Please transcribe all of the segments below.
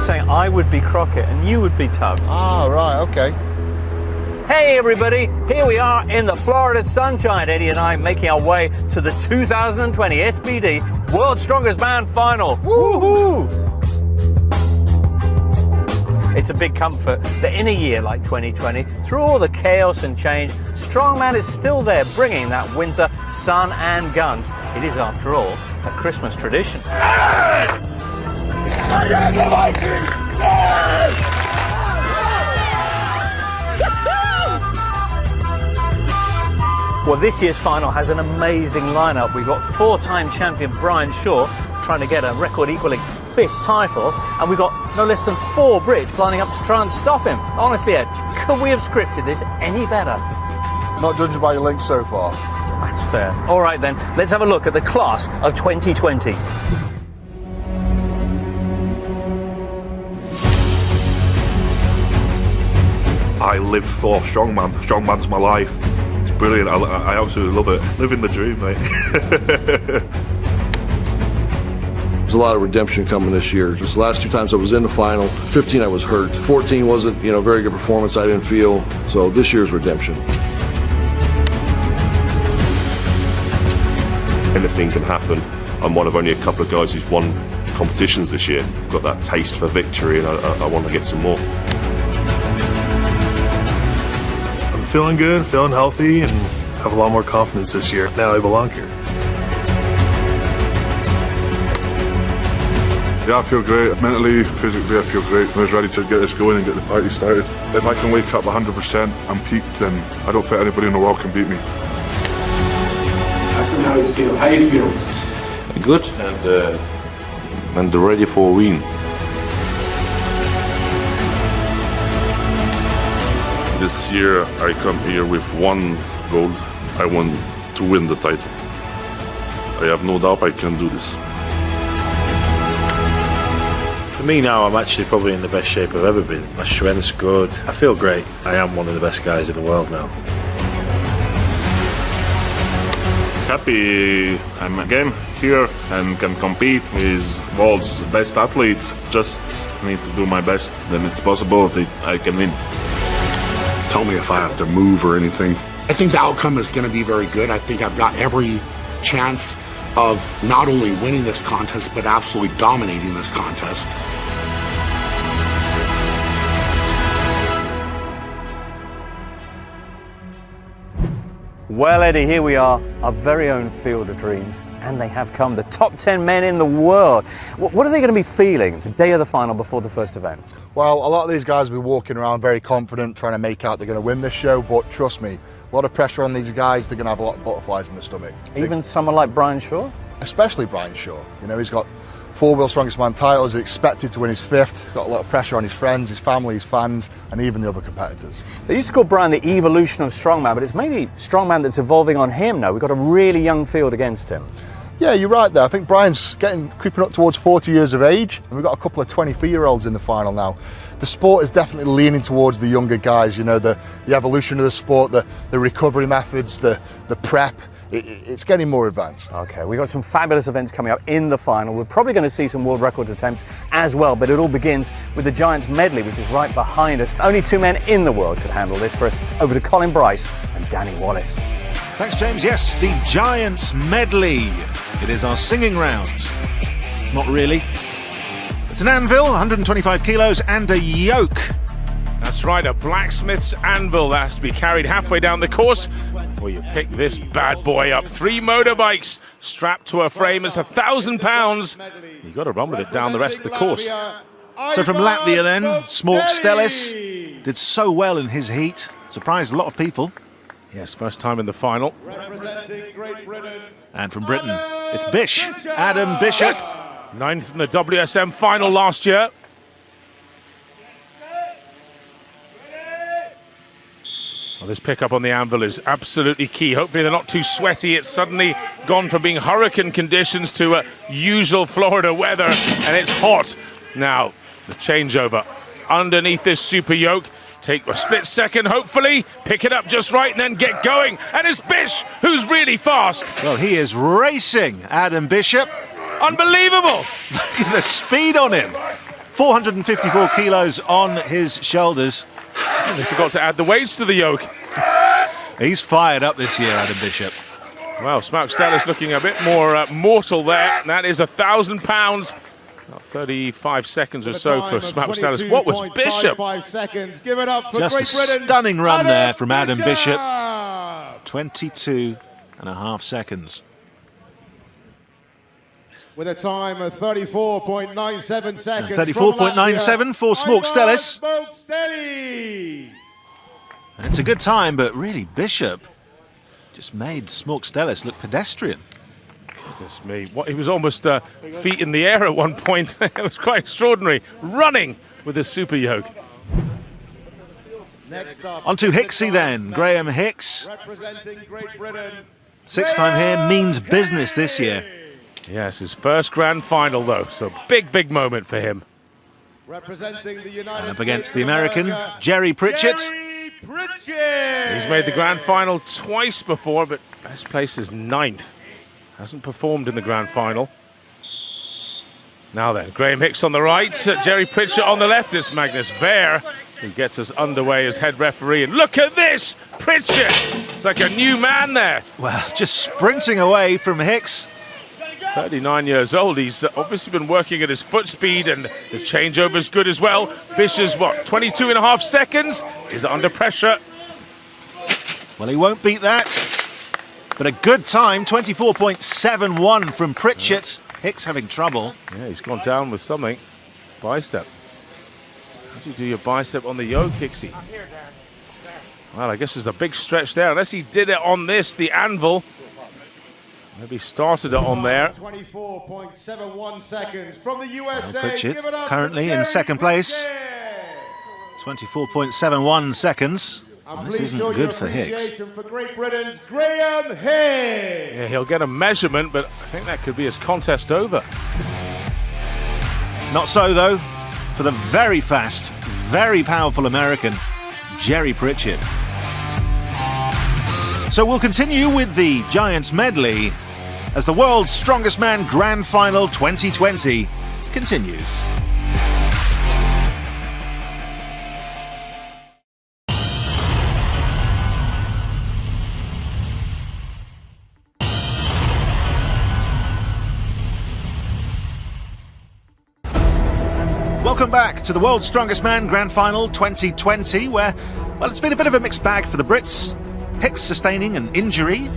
saying I would be Crockett and you would be Tubbs. Ah, right, okay. Hey everybody, here we are in the Florida sunshine. Eddie and I making our way to the 2020 SBD World's Strongest Man Final. Woohoo! It's a big comfort that in a year like 2020, through all the chaos and change, Strongman is still there bringing that winter sun and guns. It is, after all, a Christmas tradition. Well, this year's final has an amazing lineup. We've got four-time champion Brian Shaw trying to get a record-equaling fifth title, and we've got no less than four Brits lining up to try and stop him. Honestly, Ed, could we have scripted this any better? Not judging by your link so far. That's fair. All right, then, let's have a look at the class of 2020. I live for Strongman. Strongman's my life. It's brilliant. I absolutely love it. Living the dream, mate. There's a lot of redemption coming this year. Just the last two times I was in the final, 15 I was hurt. 14 wasn't, very good performance. I didn't feel. So this year's redemption. Anything can happen. I'm one of only a couple of guys who's won competitions this year. Got that taste for victory, and I want to get some more. I'm feeling good, feeling healthy, and have a lot more confidence this year. Now I belong here. Yeah, I feel great. Mentally, physically, I feel great. I was ready to get this going and get the party started. If I can wake up 100% and peak, then I don't think anybody in the world can beat me. Ask him how you feel. How you feel? Good and ready for a win. This year, I come here with one goal. I want to win the title. I have no doubt I can do this. For me now, I'm actually probably in the best shape I've ever been. My strength's good. I feel great. I am one of the best guys in the world now. Happy I'm again here and can compete with world's best athletes. Just need to do my best. Then it's possible that I can win. Tell me if I have to move or anything. I think the outcome is going to be very good. I think I've got every chance of not only winning this contest, but absolutely dominating this contest. Well, Eddie, here we are, our very own Field of Dreams, and they have come, the top 10 men in the world. What are they going to be feeling the day of the final before the first event? Well, a lot of these guys will be walking around very confident, trying to make out they're going to win this show, but trust me, a lot of pressure on these guys. They're going to have a lot of butterflies in their stomach. Even someone like Brian Shaw? Especially Brian Shaw. He's got 4 World's Strongest Man titles, he's expected to win his 5th. He's got a lot of pressure on his friends, his family, his fans, and even the other competitors. They used to call Brian the evolution of Strongman, but it's maybe Strongman that's evolving on him now. We've got a really young field against him. Yeah, you're right there. I think Brian's creeping up towards 40 years of age, and we've got a couple of 23-year-olds in the final now. The sport is definitely leaning towards the younger guys, the evolution of the sport, the recovery methods, the prep. It's getting more advanced. Okay, we've got some fabulous events coming up in the final. We're probably going to see some world record attempts as well, but it all begins with the Giants medley, which is right behind us. Only 2 men in the world could handle this. For us, over to Colin Bryce and Danny Wallace. Thanks, James. Yes, the Giants medley. It is our singing round. It's not really. It's an anvil, 125 kilos, and a yoke. That's right, a blacksmith's anvil that has to be carried halfway down the course before you pick this bad boy up. 3 motorbikes strapped to a frame. It's £1,000. You've got to run with it down the rest of the course. So from Latvia then, Smork Stellis did so well in his heat. Surprised a lot of people. Yes, first time in the final. And from Britain, it's Bish, Adam Bishop. 9th in the WSM final last year. Well, this pickup on the anvil is absolutely key. Hopefully they're not too sweaty. It's suddenly gone from being hurricane conditions to usual Florida weather, and it's hot. Now, the changeover underneath this super yoke. Take a split second, hopefully, pick it up just right and then get going. And it's Bish, who's really fast. Well, he is racing, Adam Bishop. Unbelievable. Look at the speed on him. 454 kilos on his shoulders. They forgot to add the weights to the yoke. He's fired up this year, Adam Bishop. Well, Smaug Stellis looking a bit more mortal there. That is 1,000 pounds. About 35 seconds or so for Smaug Stellis. What was Bishop? Seconds. Give it up for Just Great Britain. a stunning run there from Adam Bishop. 22.5 seconds. With a time of 34.97 seconds. 34.97 for Smaug Stellis. Smaug Stellis. It's a good time, but really Bishop just made Smaug Stellis look pedestrian. Goodness me. What, he was almost feet in the air at one point. It was quite extraordinary. Running with a super yoke. Next up, On to Hicksy then. Graham Hicks. representing Great Britain. Sixth time here, means business this year. Yes, his first grand final though. So big moment for him. Representing the United And up States against of the American, America, Jerry Pritchett. Jerry Pritchett. He's made the grand final twice before, but best place is 9th. Hasn't performed in the grand final. Now then, Graham Hicks on the right, Jerry Pritchett on the left. It's Magnus Ver who gets us underway as head referee. And look at this, Pritchett! It's like a new man there. Well, just sprinting away from Hicks. 39 years old. He's obviously been working at his foot speed, and the changeover's good as well. Bishop's, what, 22.5 seconds? Is it under pressure? Well, he won't beat that. But a good time, 24.71 from Pritchett. Hicks having trouble. Yeah, he's gone down with something. Bicep. How do you do your bicep on the yoke, Hicksy? Well, I guess there's a big stretch there. Unless he did it on this, the anvil. Maybe started it on there. 24.71 seconds from the USA. Pritchett Give it up currently for in Jerry second place. Pritchett. 24.71 seconds. And And this please isn't show good your for Hicks. appreciation for Great Britain's Graham Hicks. Yeah, he'll get a measurement, but I think that could be his contest over. Not so, though, for the very fast, very powerful American, Jerry Pritchett. So we'll continue with the Giants medley as the World's Strongest Man Grand Final 2020 continues. Welcome back to the World's Strongest Man Grand Final 2020, where, well, it's been a bit of a mixed bag for the Brits. Hicks sustaining an injury,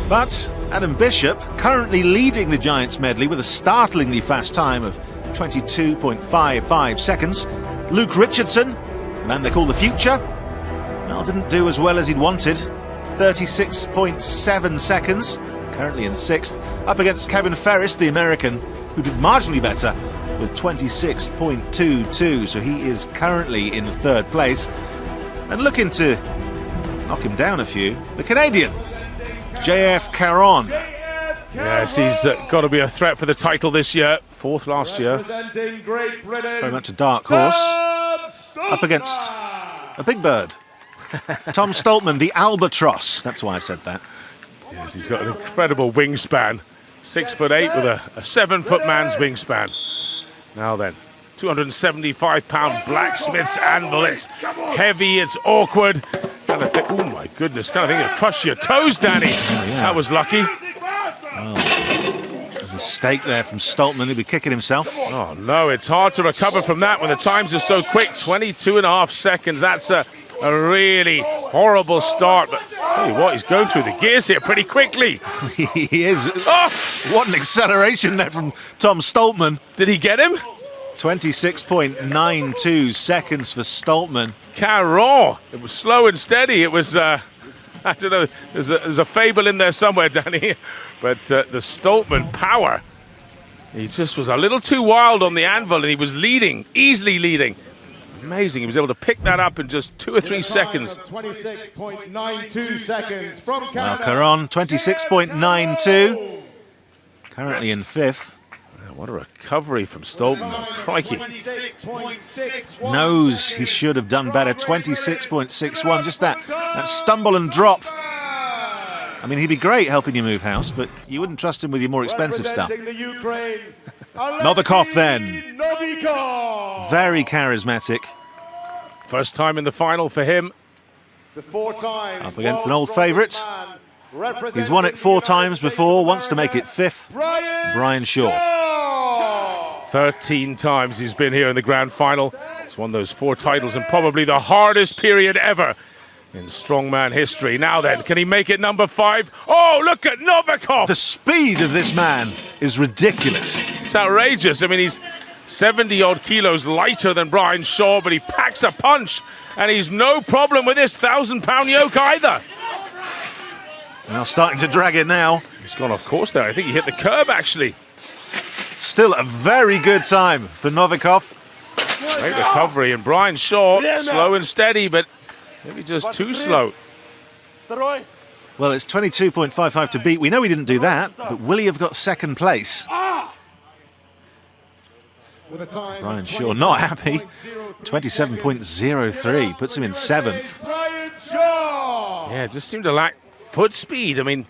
but Adam Bishop currently leading the Giants medley with a startlingly fast time of 22.55 seconds. Luke Richardson, the man they call the future, well, didn't do as well as he'd wanted. 36.7 seconds, currently in 6th, up against Kevin Ferris, the American, who did marginally better with 26.22, so he is currently in 3rd place. And looking to knock him down a few, the Canadian, JF Caron. Yes, he's got to be a threat for the title this year. 4th last year. Representing Great Britain. Very much a dark horse. Tom Stoltman. Up against a big bird. Tom Stoltman, the albatross. That's why I said that. Yes, he's got an incredible wingspan. 6'8" with a 7-foot man's wingspan. Now then, 275-pound blacksmith's anvil. It's heavy, it's awkward. Kind of think, oh my goodness, kind of think it'll crush your toes, Danny. yeah. That was lucky. Well, a mistake there from Stoltman. He'll be kicking himself. Oh no, it's hard to recover from that when the times are so quick. 22.5 seconds. That's a really horrible start. But tell you what, he's going through the gears here pretty quickly. He is. Oh, what an acceleration there from Tom Stoltman. Did he get him? 26.92 seconds for Stoltman. Caron. It was slow and steady. It was, I don't know, there's a fable in there somewhere, Danny. But the Stoltman power, he just was a little too wild on the anvil, and he was leading, easily leading. Amazing, he was able to pick that up in just 2 or 3 seconds. 26.92 seconds from Now Canada. Caron, 26.92. Currently in 5th. What a recovery from Stoltman, crikey. 26.61. Knows he should have done better, 26.61. Just that stumble and drop. I mean, he'd be great helping you move house, but you wouldn't trust him with your more expensive stuff. Representing the Ukraine, Novikov then. Novikov. Very charismatic. First time in the final for him. The 4-time Up against an old favourite. He's won it 4 times before, wants to make it 5th. Brian Shaw. 13 times he's been here in the grand final. He's won those 4 titles in probably the hardest period ever in strongman history. Now then, can he make it number 5? Oh, look at Novikov! The speed of this man is ridiculous. It's outrageous. I mean, he's 70-odd kilos lighter than Brian Shaw, but he packs a punch, and he's no problem with this 1,000-pound yoke either. Now starting to drag it now. He's gone off course there. I think he hit the curb, actually. Still a very good time for Novikov. Great recovery, and Brian Shaw, slow and steady, but maybe just too slow. Well, it's 22.55 to beat. We know he didn't do that, but will he have got 2nd place? Brian Shaw not happy. 27.03 puts him in 7th. Yeah, it just seemed to lack foot speed. I mean,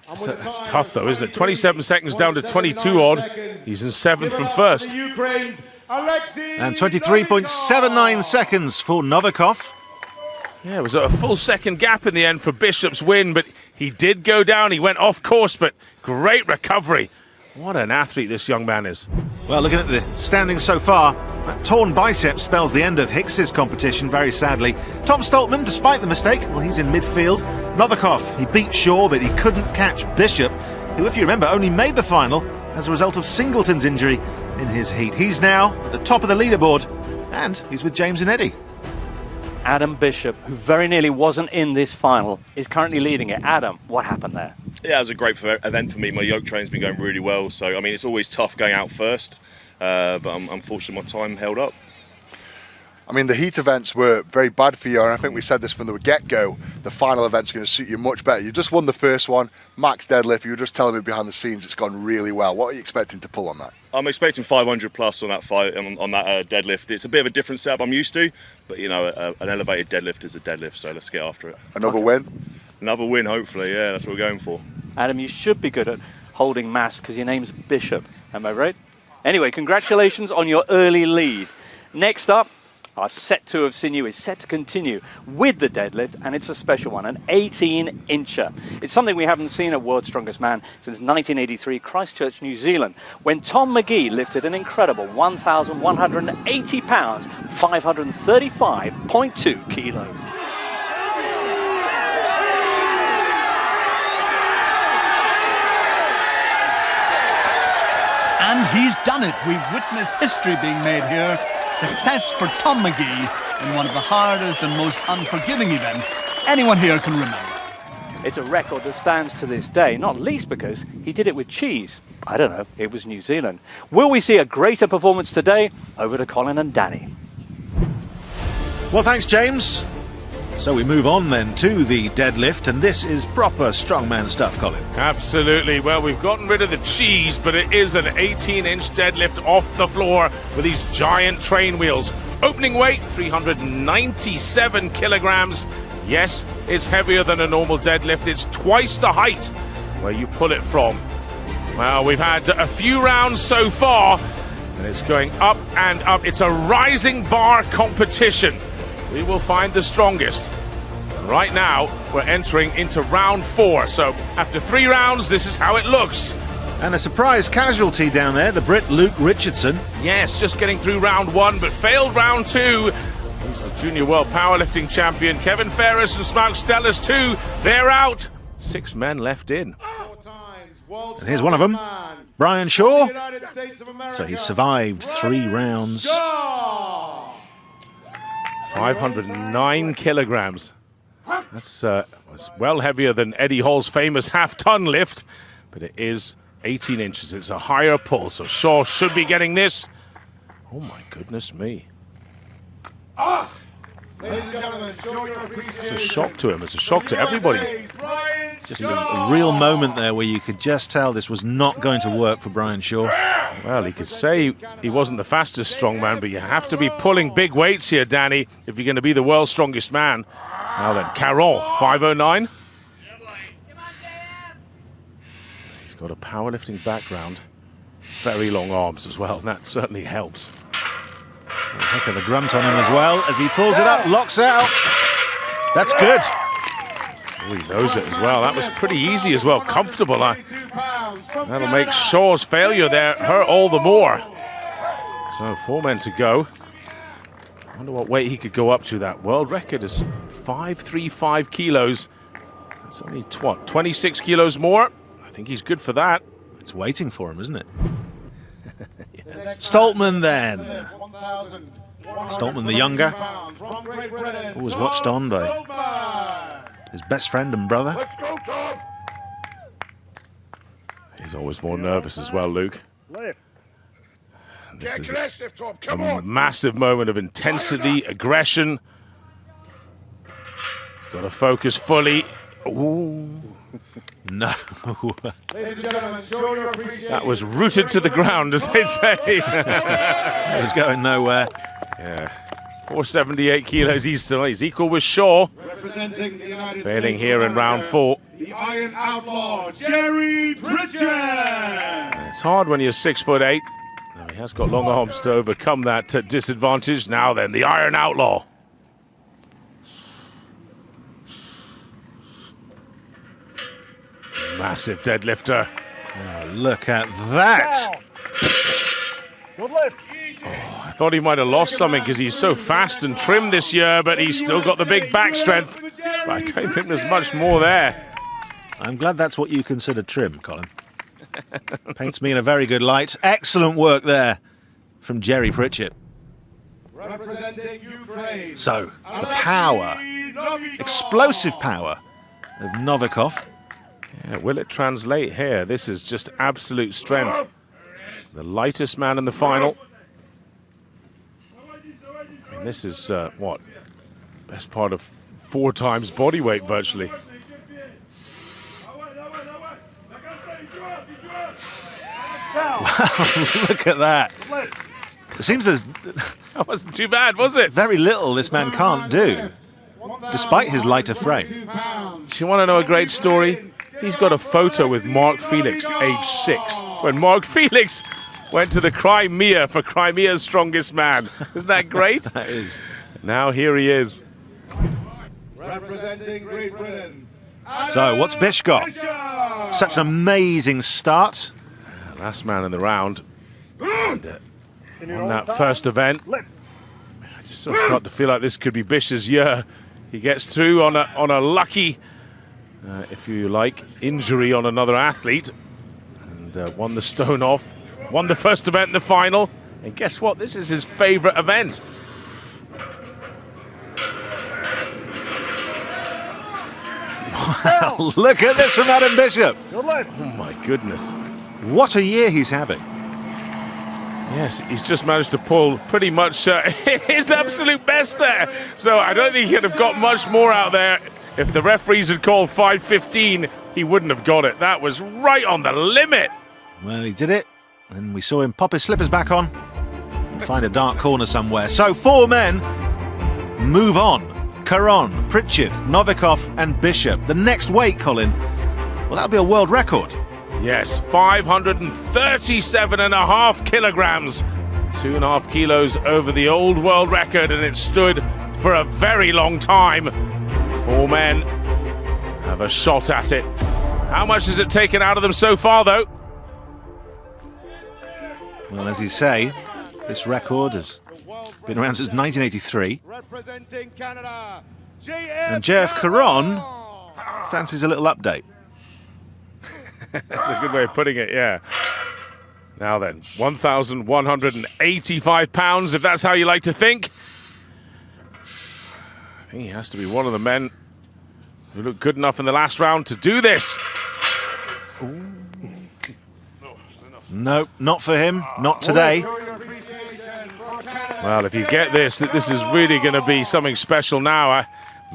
that's tough though, isn't it? 27 seconds down to 22 odd. He's in 7th from 1st. And 23.79 seconds for Novikov. Yeah, it was a full second gap in the end for Bishop's win, but he did go down. He went off course, but great recovery. What an athlete this young man is. Well, looking at the standings so far, that torn bicep spells the end of Hicks's competition, very sadly. Tom Stoltman, despite the mistake, well, he's in midfield. Novikov, he beat Shaw, but he couldn't catch Bishop, who, if you remember, only made the final as a result of Singleton's injury in his heat. He's now at the top of the leaderboard, and he's with James and Eddie. Adam Bishop, who very nearly wasn't in this final, is currently leading it. Adam, what happened there? Yeah, it was a great event for me. My yoke training's been going really well, so I mean it's always tough going out first, but unfortunately my time held up. I mean, the heat events were very bad for you, and I think we said this from the get-go. The final event's going to suit you much better. You just won the first one, max deadlift. You were just telling me behind the scenes it's gone really well. What are you expecting to pull on that? I'm expecting 500 plus on that deadlift. It's a bit of a different setup I'm used to, but you know, an elevated deadlift is a deadlift, so let's get after it. Another win? Another win, hopefully, yeah, that's what we're going for. Adam, you should be good at holding mass because your name's Bishop, am I right? Anyway, congratulations on your early lead. Next up, our set 2 of Sinew is set to continue with the deadlift, and it's a special one, an 18-incher. It's something we haven't seen at World's Strongest Man since 1983, Christchurch, New Zealand, when Tom McGee lifted an incredible 1,180 pounds, 535.2 kilos. And he's done it. We've witnessed history being made here. Success for Tom McGee in one of the hardest and most unforgiving events anyone here can remember. It's a record that stands to this day, not least because he did it with cheese. I don't know, it was New Zealand. Will we see a greater performance today? Over to Colin and Danny. Well, thanks, James. So we move on then to the deadlift, and this is proper strongman stuff, Colin. Absolutely. Well, we've gotten rid of the cheese, but it is an 18-inch deadlift off the floor with these giant train wheels. Opening weight, 397 kilograms. Yes, it's heavier than a normal deadlift. It's twice the height where you pull it from. Well, we've had a few rounds so far, and it's going up and up. It's a rising bar competition. We will find the strongest. Right now, we're entering into round 4. So after 3 rounds, this is how it looks. And a surprise casualty down there, the Brit Luke Richardson. Yes, just getting through round 1, but failed round 2. Who's the Junior World Powerlifting Champion? Kevin Ferris and Smaug Stellers too. They're out. 6 men left in. And here's one of them, Brian Shaw. So he survived 3 rounds. 509 kilograms. That's well heavier than Eddie Hall's famous half-ton lift, but it is 18 inches. It's a higher pull, so Shaw should be getting this. Oh my goodness me. It's a shock to him. It's a shock to everybody. Just a real moment there where you could just tell this was not going to work for Brian Shaw. Well, he could say he wasn't the fastest strongman, but you have to be pulling big weights here, Danny, if you're going to be the world's strongest man. Now then, Caron, 509. He's got a powerlifting background. very long arms as well, and that certainly helps. A heck of a grunt on him as well as he pulls it up, locks out. That's good. Oh, he knows it as well. That was pretty easy as well, comfortable. That'll make Shaw's failure there hurt all the more. So 4 men to go. I wonder what weight he could go up to. That world record is 535 kilos. That's only 26 kilos more. I think he's good for that. It's waiting for him, isn't it? Yes. Stoltman then. Stoltman the younger. Always watched on by his best friend and brother. Let's go, Tom. He's always more nervous as well, Luke. This is a massive moment of intensity, aggression. He's got to focus fully. Ooh. No. That was rooted to the ground, as they say. It was going nowhere. Yeah. 478 kilos. He's equal with Shaw. Failing here in round 4. The Iron Outlaw, Jerry Pritchett. It's hard when you're 6'8". Now, he has got long arms to overcome that disadvantage. Now then, the Iron Outlaw. Massive deadlifter. Oh, look at that. Good lift. Oh, I thought he might have lost something because he's so fast and trim this year, but he's still got the big back strength. But I don't think there's much more there. I'm glad that's what you consider trim, Colin. Paints me in a very good light. Excellent work there from Jerry Pritchett. Representing Ukraine. So, the power, explosive power of Novikov. Yeah, will it translate here? This is just absolute strength. The lightest man in the final. I mean, this is, what? Best part of 4 times body weight, virtually. Wow, look at that. It seems there's... That wasn't too bad, was it? Very little this man can't do, despite his lighter frame. Do you want to know a great story? He's got a photo with Mark Felix, age 6, when Mark Felix went to the Crimea for Crimea's strongest man. Isn't that great? That is. Now here he is. Representing Great Britain. So, what's Bish got? Such an amazing start. Last man in the round. And, on that first event, I just sort of start to feel like this could be Bish's year. He gets through on a lucky, if you like, injury on another athlete, and won the stone off, won the first event in the final, and guess what? This is his favourite event. Wow, look at this from Adam Bishop. Oh my goodness. What a year he's having. Yes, he's just managed to pull pretty much his absolute best there. So I don't think he could have got much more out there. If the referees had called 5:15, he wouldn't have got it. That was right on the limit. Well, he did it, and we saw him pop his slippers back on and find a dark corner somewhere. So 4 men move on. Caron, Pritchett, Novikov and Bishop. The next weight, Colin, well, that'll be a world record. Yes, 537.5 kilograms. 2.5 kilos over the old world record, and it stood for a very long time. 4 men have a shot at it. How much has it taken out of them so far, though? Well, as you say, this record has been around since 1983. Representing Canada, And JF Caron fancies a little update. That's a good way of putting it, yeah. Now then, 1,185 pounds, if that's how you like to think. I think he has to be one of the men who looked good enough in the last round to do this. Ooh. No, not for him, not today. Well, if you get this, this is really going to be something special now.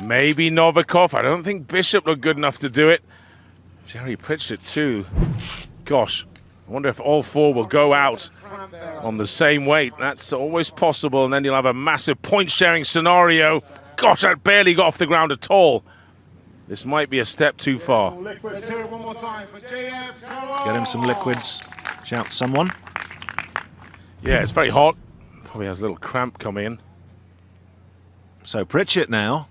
Maybe Novikov. I don't think Bishop looked good enough to do it. Jerry Pritchett too. Gosh, I wonder if all 4 will go out on the same weight. That's always possible, and then you'll have a massive point-sharing scenario. Gosh, that barely got off the ground at all. This might be a step too far. Let's hear it one more time for JF Caron. Get him some liquids. Shout someone. Yeah, it's very hot. Probably has a little cramp coming in. So Pritchett now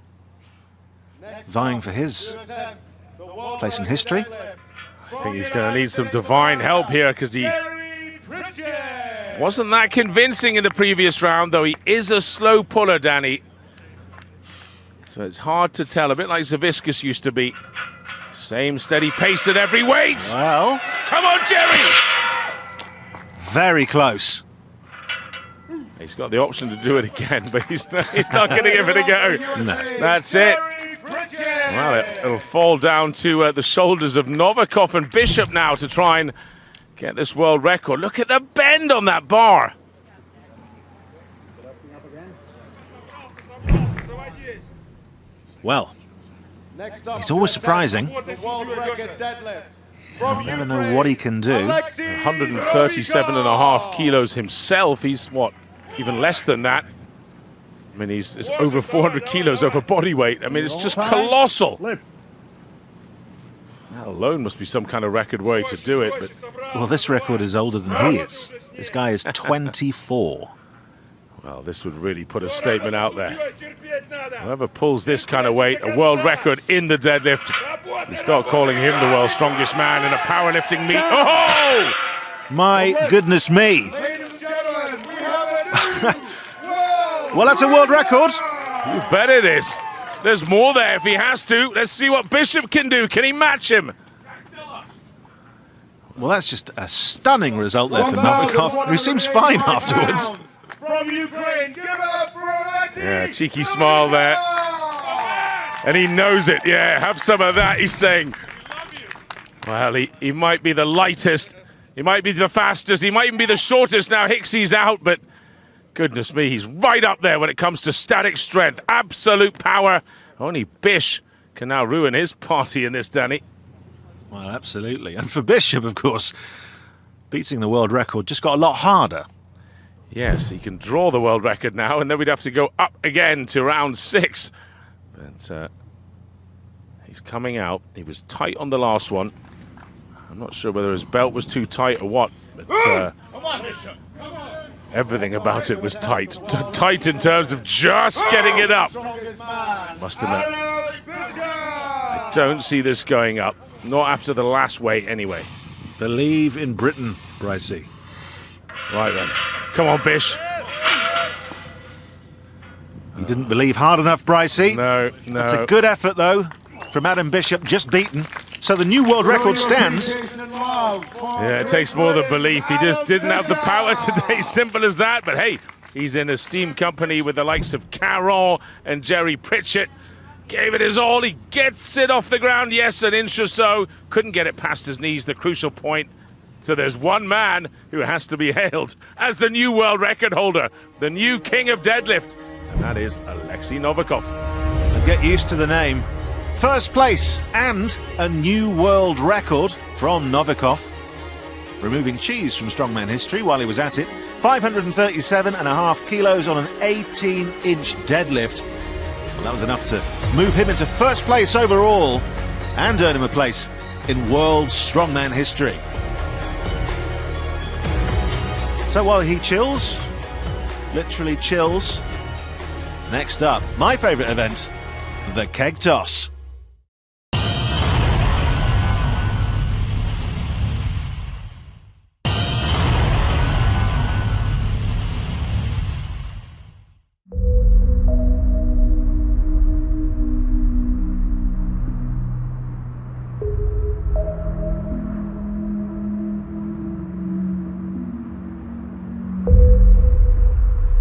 vying for his place in history. I think he's going to need some divine help here because he wasn't that convincing in the previous round, though he is a slow puller, Danny. So it's hard to tell, a bit like Zaviskus used to be. Same steady pace at every weight. Well, come on, Jerry! Very close. He's got the option to do it again, but he's not going to give it a go. No. That's it. Well, it'll fall down to the shoulders of Novikov and Bishop now to try and get this world record. Look at the bend on that bar. Well, he's always surprising. You never know what he can do. 137.5 kilos himself. He's, what, even less than that? I mean, it's over 400 kilos over body weight. I mean, it's just colossal. That alone must be some kind of record way to do it. But well, this record is older than he is. This guy is 24. Well, this would really put a statement out there. Whoever pulls this kind of weight, a world record in the deadlift, you start calling him the world's strongest man in a powerlifting meet. Oh! My goodness me. Well, that's a world record. You bet it is. There's more there if he has to. Let's see what Bishop can do. Can he match him? Well, that's just a stunning result there for Novikov, who seems fine afterwards. From Ukraine, give it up for Alexei! Yeah, cheeky smile there. And he knows it. Yeah, have some of that, he's saying. Well, he might be the lightest. He might be the fastest. He might even be the shortest now. Hicksy's out, but goodness me, he's right up there when it comes to static strength. Absolute power. Only Bish can now ruin his party in this, Danny. Well, absolutely. And for Bishop, of course, beating the world record just got a lot harder. Yes, he can draw the world record now, and then we'd have to go up again to round 6. But he's coming out. He was tight on the last one. I'm not sure whether his belt was too tight or what, but everything about it was tight. Tight in terms of just getting it up. Must admit, I don't see this going up. Not after the last weight, anyway. Believe in Britain, Brycey. Right then. Come on, Bish. You didn't believe hard enough, Brycey. No. That's a good effort, though, from Adam Bishop, just beaten. So the new world record stands. Yeah, it takes more than belief. He just didn't have the power today, simple as that. But hey, he's in a steam company with the likes of Caron and Jerry Pritchett. Gave it his all. He gets it off the ground, yes, an inch or so. Couldn't get it past his knees, the crucial point. So there's one man who has to be hailed as the new world record holder, the new king of deadlift, and that is Alexei Novikov. And get used to the name. First place and a new world record from Novikov. Removing cheese from strongman history while he was at it. 537.5 kilos on an 18-inch deadlift. Well, that was enough to move him into first place overall and earn him a place in world strongman history. So while he chills, literally chills, next up, my favourite event, the keg toss.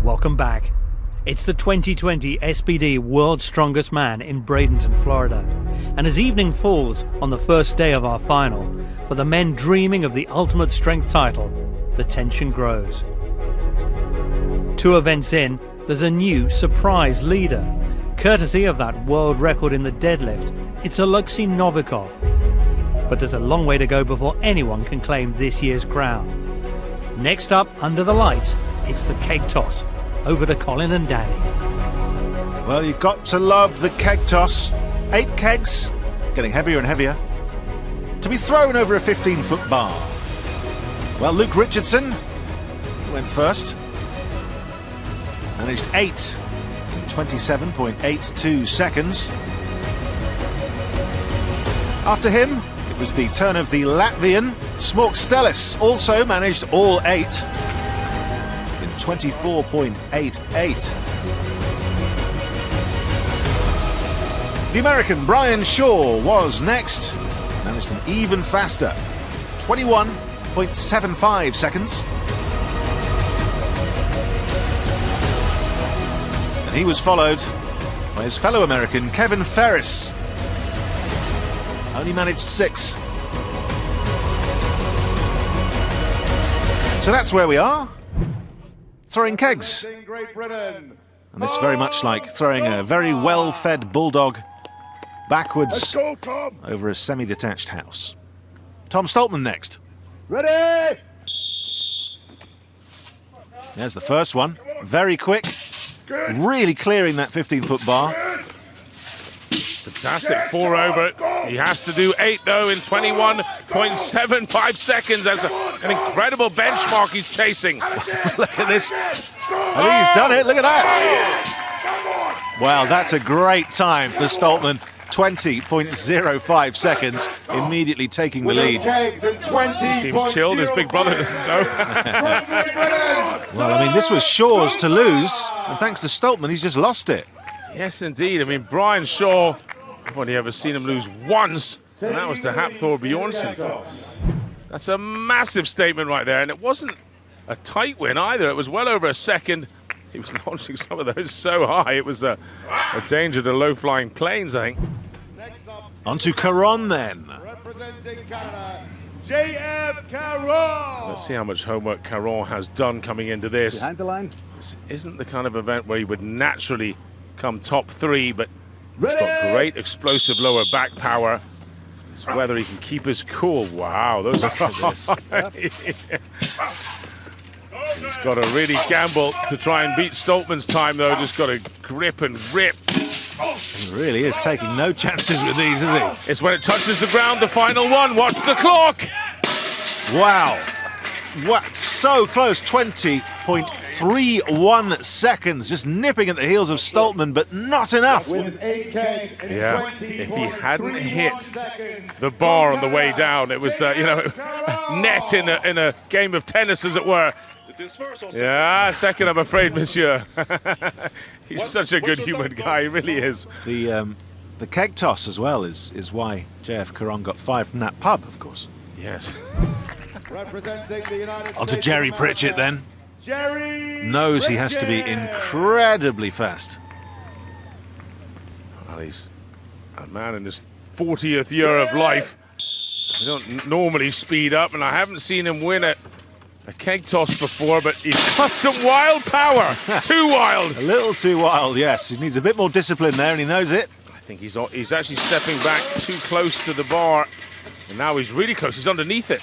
Welcome back. It's the 2020 SPD World's Strongest Man in Bradenton, Florida. And as evening falls on the first day of our final, for the men dreaming of the ultimate strength title, the tension grows. 2 events in, there's a new surprise leader. Courtesy of that world record in the deadlift, it's Alexei Novikov. But there's a long way to go before anyone can claim this year's crown. Next up, under the lights, it's the keg toss. Over to Colin and Danny. Well, you've got to love the keg toss. 8 kegs, getting heavier and heavier, to be thrown over a 15-foot bar. Well, Luke Richardson went first. Managed 8 in 27.82 seconds. After him, it was the turn of the Latvian, Smok Stelis, also managed all 8 in 24.88. The American Brian Shaw was next, managed them even faster, 21.75 seconds. And he was followed by his fellow American, Kevin Ferris. Only managed 6. So that's where we are. Throwing kegs. And it's very much like throwing a very well-fed bulldog backwards over a semi-detached house. Tom Stoltman next. Ready! There's the first one. Very quick. Really clearing that 15-foot bar. Fantastic, 4 over. He has to do 8 though in 21.75 seconds. That's an incredible benchmark he's chasing. Look at this. I think he's done it. Look at that. Wow, that's a great time for Stoltman. 20.05 seconds, immediately taking the lead. He seems chilled, his big brother doesn't know. Well, I mean, this was Shaw's to lose, and thanks to Stoltman, he's just lost it. Yes, indeed. I mean, Brian Shaw, I've only ever seen him lose once, and that was to Hafthor Bjornsson. That's a massive statement right there, and it wasn't a tight win either. It was well over a second. He was launching some of those so high, it was a danger to low-flying planes, I think. On to Caron then. Representing Canada, JF Caron. Let's see how much homework Caron has done coming into this. Behind the line. This isn't the kind of event where he would naturally come top 3, but he's got great explosive lower back power. It's whether he can keep his cool. Wow, those are He's got to really gamble to try and beat Stoltman's time, though. Just got to grip and rip. He really is taking no chances with these, is he? It's when it touches the ground, the final one. Watch the clock. Wow. What? So close. 20.31 seconds. Just nipping at the heels of Stoltman, but not enough. With 8 kegs in If he hadn't hit the bar on the way down, it was, you know, net in a game of tennis, as it were. Yeah, second, I'm afraid, monsieur. He's such a good human guy, he really is. The keg toss as well is why JF Caron got 5 from that pub, of course. Yes. Representing the United On to States Jerry of Pritchett America, then. Jerry Knows he has to be Pritchett. incredibly fast. Well, he's a man in his 40th year of life. We don't normally speed up, and I haven't seen him win a keg toss before, but he's got some wild power. Too wild. A little too wild, yes. He needs a bit more discipline there, and he knows it. I think he's actually stepping back too close to the bar, and now he's really close. He's underneath it.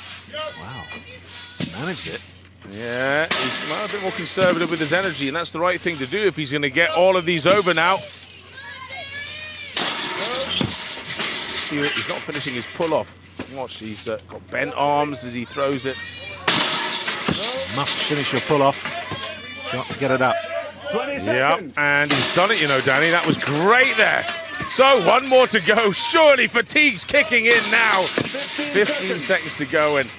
Wow. Managed it. Yeah, he's a bit more conservative with his energy, and that's the right thing to do if he's going to get all of these over now. See, he's not finishing his pull-off. Watch, he's got bent arms as he throws it. Must finish your pull-off. Got to get it up. Yeah, and he's done it, you know, Danny. That was great there. So, one more to go. Surely fatigue's kicking in now. 15 seconds to go, and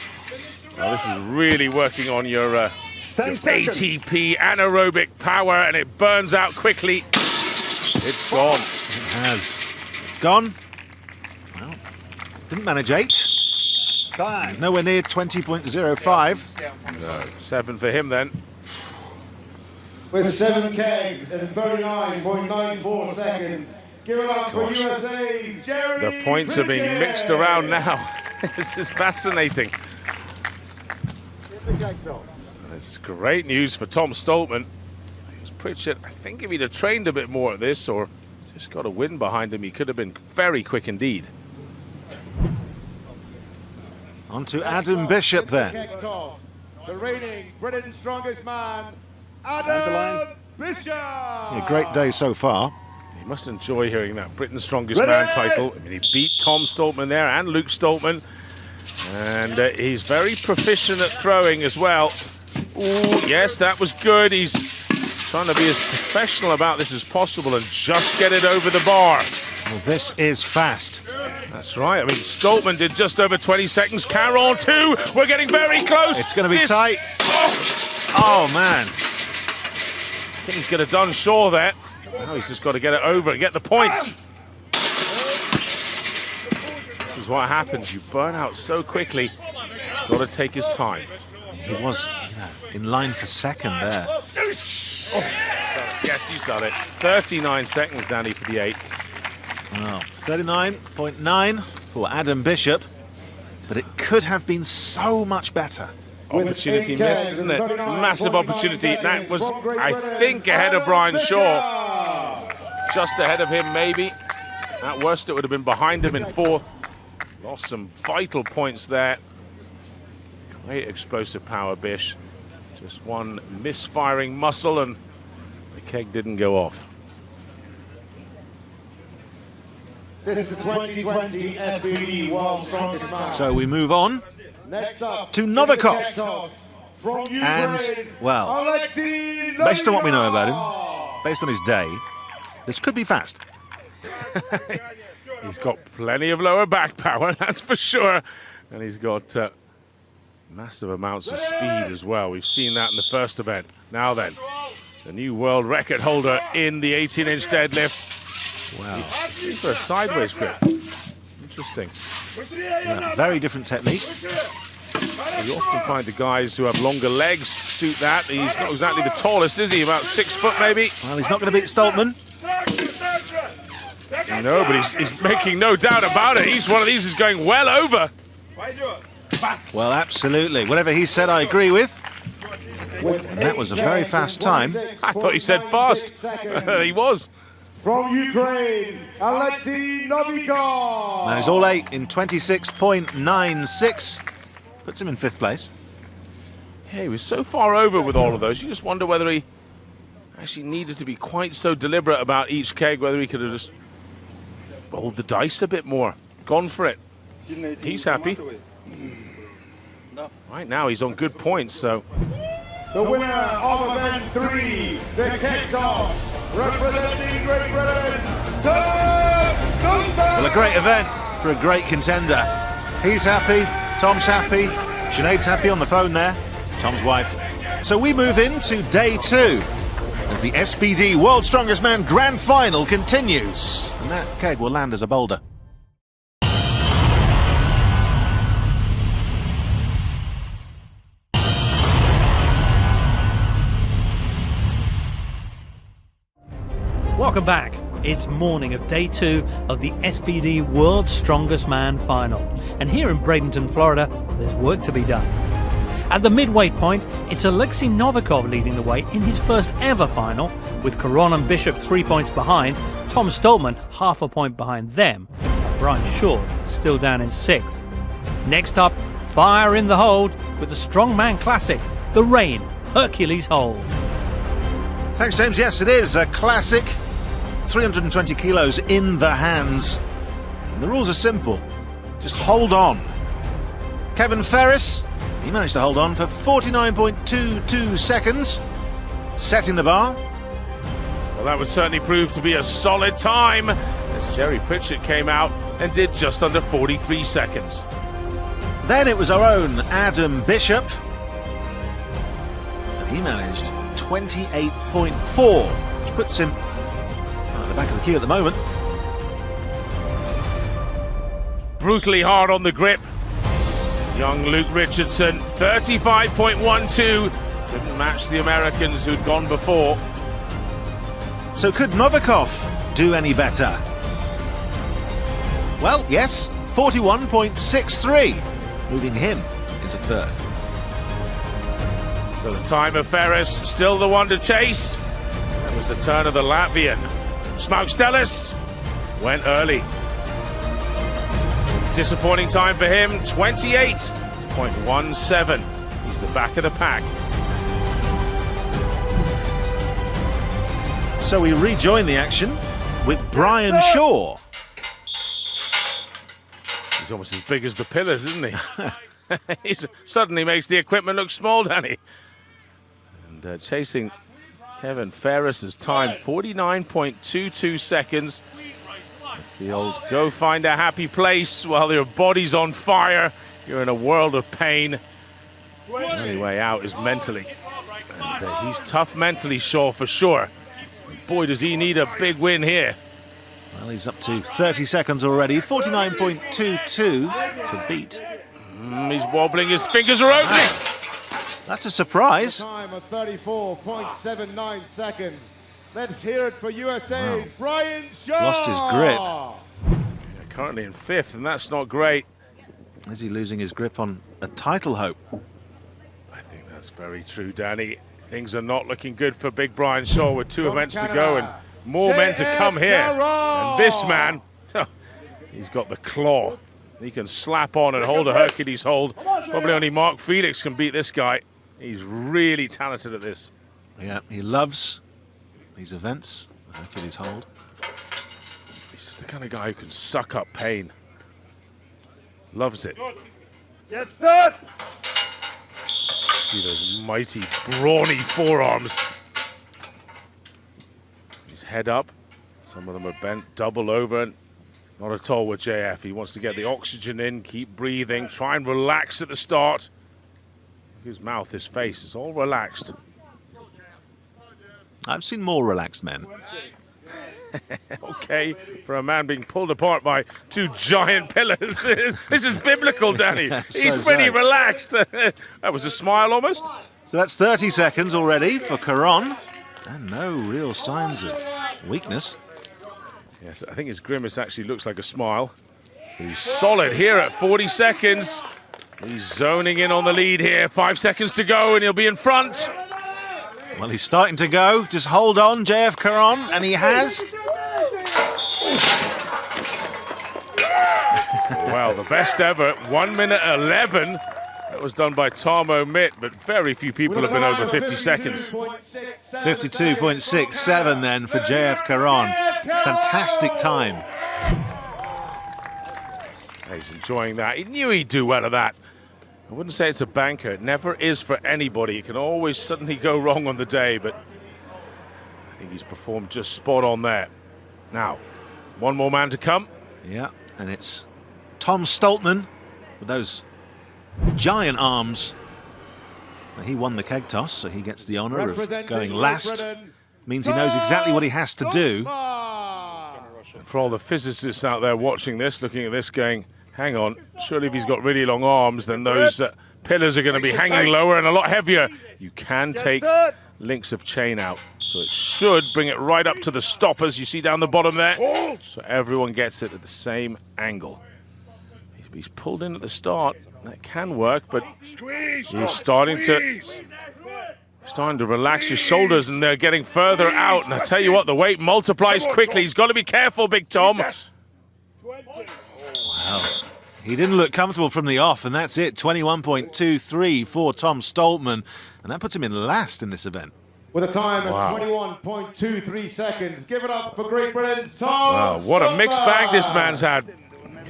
well, this is really working on your ATP anaerobic power, and it burns out quickly. It's gone. It has. It's gone. Well, didn't manage 8. Nowhere near 20.05. No, 7 for him then. With 7 kegs in 39.94 seconds. Give it up for USA's Jerry The points are being mixed around now. This is fascinating. It's great news for Tom Stoltman. Pritchett, I think if he'd have trained a bit more at this, or just got a win behind him, he could have been very quick indeed. On to Adam Bishop then. The reigning Britain's strongest man, Adam Bishop. Yeah, great day so far. He must enjoy hearing that Britain's strongest man title. I mean, he beat Tom Stoltman there and Luke Stoltman. And he's very proficient at throwing as well. Ooh, yes, that was good. He's trying to be as professional about this as possible and just get it over the bar. Well, this is fast. That's right. I mean, Stoltman did just over 20 seconds. Caron too. We're getting very close. It's going to be tight. Oh, man. I think he could have done Shaw there. Now he's just got to get it over and get the points. This is what happens. You burn out so quickly. He's got to take his time. He was in line for second there. Oh, yes, he's done it. 39 seconds, Danny, for the 8. Well, 39.9 for Adam Bishop, but it could have been so much better. Opportunity missed, isn't it? Massive opportunity. That was, I think, ahead of Brian Shaw. Just ahead of him, maybe. At worst, it would have been behind him in 4th. Lost some vital points there. Great explosive power, Bish. Just one misfiring muscle and the keg didn't go off. This is the 2020 SBD World's Strongest Man. So we move on Next up, to Novikov. From Ukraine, And, well, Alexei based on what we know about him, based on his day, this could be fast. He's got plenty of lower back power, that's for sure. And he's got massive amounts of speed as well. We've seen that in the first event. Now then, the new world record holder in the 18-inch deadlift. Wow. He's going for a sideways grip. Interesting. Yeah, very different technique. You often find the guys who have longer legs suit that. He's not exactly the tallest, is he? About 6 foot, maybe? Well, he's not going to beat Stoltman. No, but he's making no doubt about it. Each one of these is going well over. Well, absolutely. Whatever he said, I agree with. And that was a very fast time. I thought he said fast. He was. From Ukraine, Alexei Novikov. Now he's all 8 in 26.96. Puts him in 5th place. Yeah, he was so far over with all of those. You just wonder whether he actually needed to be quite so deliberate about each keg, whether he could have just rolled the dice a bit more, gone for it. He's happy. Right now he's on good points, so. The winner of event 3, the keg toss, representing Great Britain, Tom Stoltman. Well, a great event for a great contender. He's happy, Tom's happy, Sinead's happy on the phone there, Tom's wife. So we move into day 2 as the SBD World's Strongest Man Grand Final continues. And that keg will land as a boulder. Welcome back. It's morning of day 2 of the SBD World's Strongest Man Final. And here in Bradenton, Florida, there's work to be done. At the midway point, it's Alexei Novikov leading the way in his first ever final, with Caron and Bishop 3 points behind, Tom Stoltman half a point behind them, and Brian Shaw still down in 6th. Next up, fire in the hold with the Strongman Classic, the Rain Hercules Hold. Thanks, James. Yes, it is a classic. 320 kilos in the hands. And the rules are simple. Just hold on. Kevin Ferris, he managed to hold on for 49.22 seconds, setting the bar. Well, that would certainly prove to be a solid time, as Jerry Pritchett came out and did just under 43 seconds. Then it was our own Adam Bishop. And he managed 28.4, which puts him at the back of the queue at the moment. Brutally hard on the grip. Young Luke Richardson, 35.12. Didn't match the Americans who'd gone before. So could Novikov do any better? Well, yes, 41.63, moving him into 3rd. So the time of Ferris, still the one to chase. That was the turn of the Latvian. Smaukstelis went early. Disappointing time for him, 28.17. He's the back of the pack. So we rejoin the action with Brian Shaw. He's almost as big as the pillars, isn't he? He suddenly makes the equipment look small, Danny. And chasing Kevin Ferris's time, 49.22 seconds. It's the old go find a happy place while your body's on fire. You're in a world of pain. The only way out is mentally. And he's tough mentally, Shaw, for sure. Boy, does he need a big win here. Well, he's up to 30 seconds already, 49.22 to beat. He's wobbling, his fingers are opening. That's a surprise. Time of 34.79 seconds. Let's hear it for USA's Brian Shaw. Lost his grip. Yeah, currently in 5th, and that's not great. Is he losing his grip on a title hope? I think that's very true, Danny. Things are not looking good for big Brian Shaw with 2 events to go and more men to come here. And this man, he's got the claw. He can slap on and hold a Hercules hold. Probably only Mark Felix can beat this guy. He's really talented at this. Yeah, he loves these events, Hercules hold. He's just the kind of guy who can suck up pain. Loves it. Get set. See those mighty, brawny forearms. His head up. Some of them are bent double over. Not at all with JF. He wants to get the oxygen in, keep breathing, try and relax at the start. His mouth, his face, it's all relaxed. I've seen more relaxed men. Okay, for a man being pulled apart by 2 giant pillars. This is biblical, Danny. He's pretty relaxed. That was a smile almost. So that's 30 seconds already for Caron. And no real signs of weakness. Yes, I think his grimace actually looks like a smile. He's solid here at 40 seconds. He's zoning in on the lead here. 5 seconds to go and he'll be in front. Well, he's starting to go. Just hold on, JF Caron, and he has. Well, the best ever, 1 minute 11. That was done by Tom O'Mitt, but very few people have been over 50 seconds. 52.67 then for JF Caron. Fantastic time. He's enjoying that. He knew he'd do well at that. I wouldn't say it's a banker. It never is for anybody. It can always suddenly go wrong on the day, but I think he's performed just spot on there. Now, one more man to come. Yeah, and it's Tom Stoltman with those giant arms. He won the keg toss, so he gets the honour of going last. Means he knows exactly what he has to do. For all the physicists out there watching this, looking at this going, hang on, surely if he's got really long arms, then those pillars are going to be hanging lower and a lot heavier. You can take links of chain out, so it should bring it right up to the stoppers you see down the bottom there, so everyone gets it at the same angle. He's pulled in at the start. That can work, but he's starting to relax his shoulders, and they're getting further out. And I tell you what, the weight multiplies quickly. He's got to be careful, Big Tom. Wow. He didn't look comfortable from the off, and that's it. 21.23 for Tom Stoltman, and that puts him in last in this event. With a time of 21.23 seconds. Give it up for Great Britain's Tom Wow, what a mixed bag this man's had.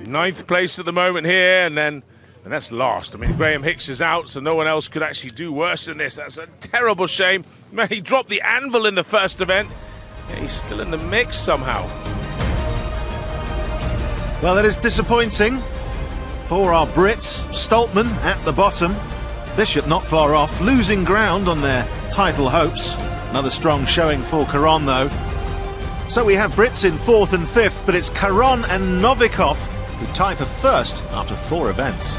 9th place at the moment here, and that's last. I mean, Graham Hicks is out, so no one else could actually do worse than this. That's a terrible shame. Man, he dropped the anvil in the first event. Yeah, he's still in the mix somehow. Well, that is disappointing for our Brits. Stoltman at the bottom. Bishop not far off, losing ground on their title hopes. Another strong showing for Caron, though. So we have Brits in 4th and 5th, but it's Caron and Novikov who tie for 1st after 4 events.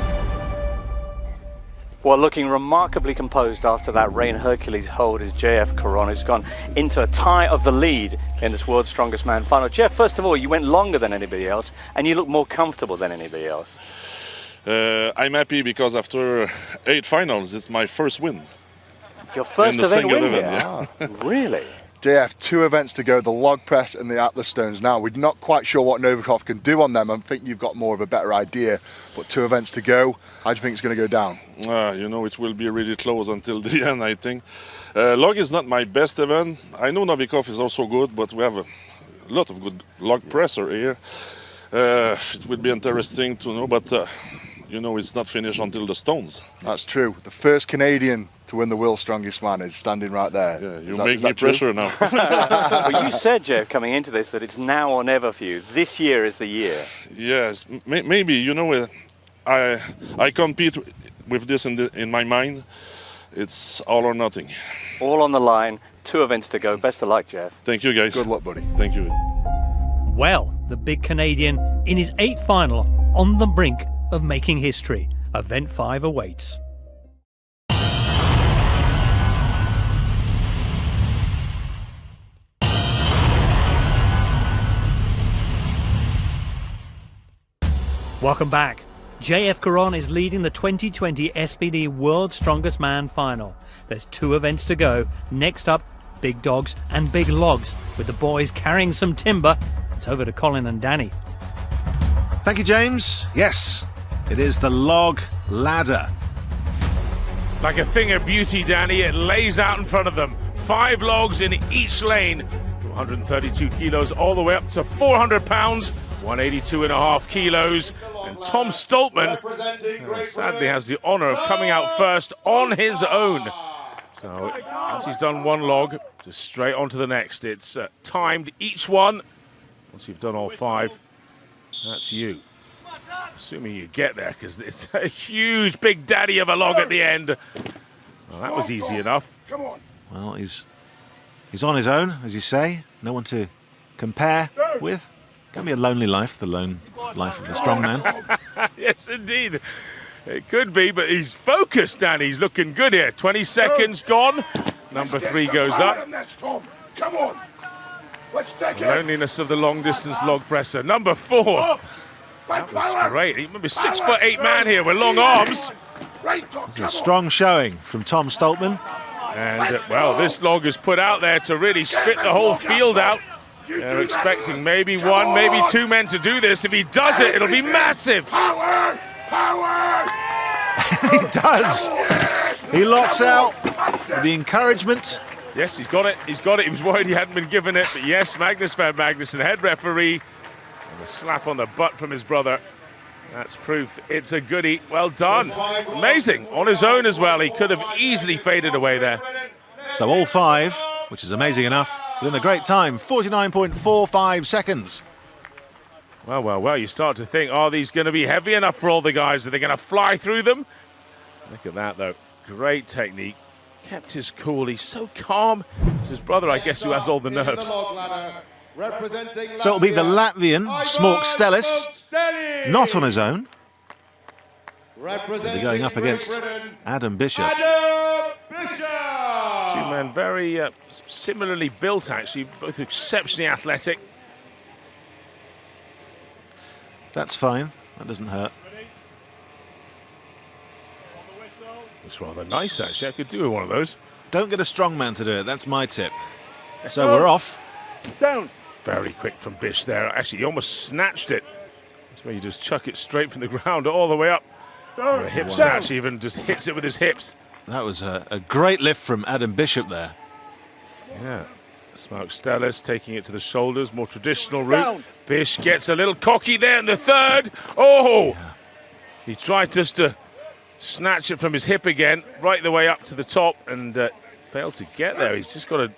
Well, looking remarkably composed after that Rain Hercules hold is JF Caron, who's gone into a tie of the lead in this World's Strongest Man final. Jeff, first of all, you went longer than anybody else, and you look more comfortable than anybody else. I'm happy because after 8 finals, it's my first win. Your first event win here? Yeah. Oh, really? JF, 2 events to go, the log press and the Atlas stones. Now, we're not quite sure what Novikov can do on them. I think you've got more of a better idea, but 2 events to go. How do you think it's going to go down? You know, it will be really close until the end, I think. Log is not my best event. I know Novikov is also good, but we have a lot of good log presser here. It will be interesting to know, but you know, it's not finished until the stones. That's true. The first Canadian to win the world's strongest man is standing right there. Yeah, you make me pressure now. Well, you said, Jeff, coming into this, that it's now or never for you. This year is the year. Yes, maybe, you know, I compete with this in my mind. It's all or nothing. All on the line, 2 events to go. Best of luck, Jeff. Thank you, guys. Good luck, buddy. Thank you. Well, the big Canadian in his 8th final on the brink of making history. Event 5 awaits. Welcome back. JF Caron is leading the 2020 SPD World's Strongest Man final. There's 2 events to go. Next up, big dogs and big logs. With the boys carrying some timber, it's over to Colin and Danny. Thank you, James. Yes, it is the log ladder. Like a thing of beauty, Danny, it lays out in front of them. 5 logs in each lane. 132 kilos all the way up to 400 pounds, 182.5 kilos. And Tom Stoltman sadly has the honour of coming out first on his own. So once he's done 1 log, just straight on to the next. It's timed each one. Once you've done all 5, that's you. Assuming you get there, because it's a huge big daddy of a log at the end. Well, that was easy enough. Come on. Well, he's on his own, as you say. No one to compare with. Can be a lonely life, the lone life of the strong man. Yes, indeed. It could be, but he's focused, Danny. He's looking good here. 20 seconds gone. Number 3 goes up. Come on. Let's take The loneliness of the long-distance log presser. Number 4. That was great. Remember, 6'8" man here with long arms. It's a strong showing from Tom Stoltman. And, well, this log is put out there to really spit the whole field out. They're expecting maybe 1, maybe 2 men to do this. If he does it, it'll be massive. Power! He does. He locks out with the encouragement. Yes, he's got it. He's got it. He was worried he hadn't been given it. But yes, Magnus Van Magnussen, head referee. And a slap on the butt from his brother. That's proof it's a goodie. Well done. Amazing. On his own as well. He could have easily faded away there. So all 5, which is amazing enough, but in a great time, 49.45 seconds. Well, well, well, you start to think, are these going to be heavy enough for all the guys? Are they going to fly through them? Look at that, though. Great technique. Kept his cool. He's so calm. It's his brother, I guess, who has all the nerves. So it'll be the Latvian, Smork Stellis, not on his own. He'll be going up against Adam Bishop. 2 men very similarly built, actually, both exceptionally athletic. That's fine. That doesn't hurt. It's rather nice, actually. I could do with one of those. Don't get a strong man to do it. That's my tip. So we're off. Down. Very quick from Bish there. Actually, he almost snatched it. That's where you just chuck it straight from the ground all the way up. The hip snatch even just hits it with his hips. That was a great lift from Adam Bishop there. Yeah. Smork Stellis taking it to the shoulders, more traditional route. Bish gets a little cocky there in the 3rd. Oh! Yeah. He tried just to snatch it from his hip again, right the way up to the top, and failed to get there. He's just got to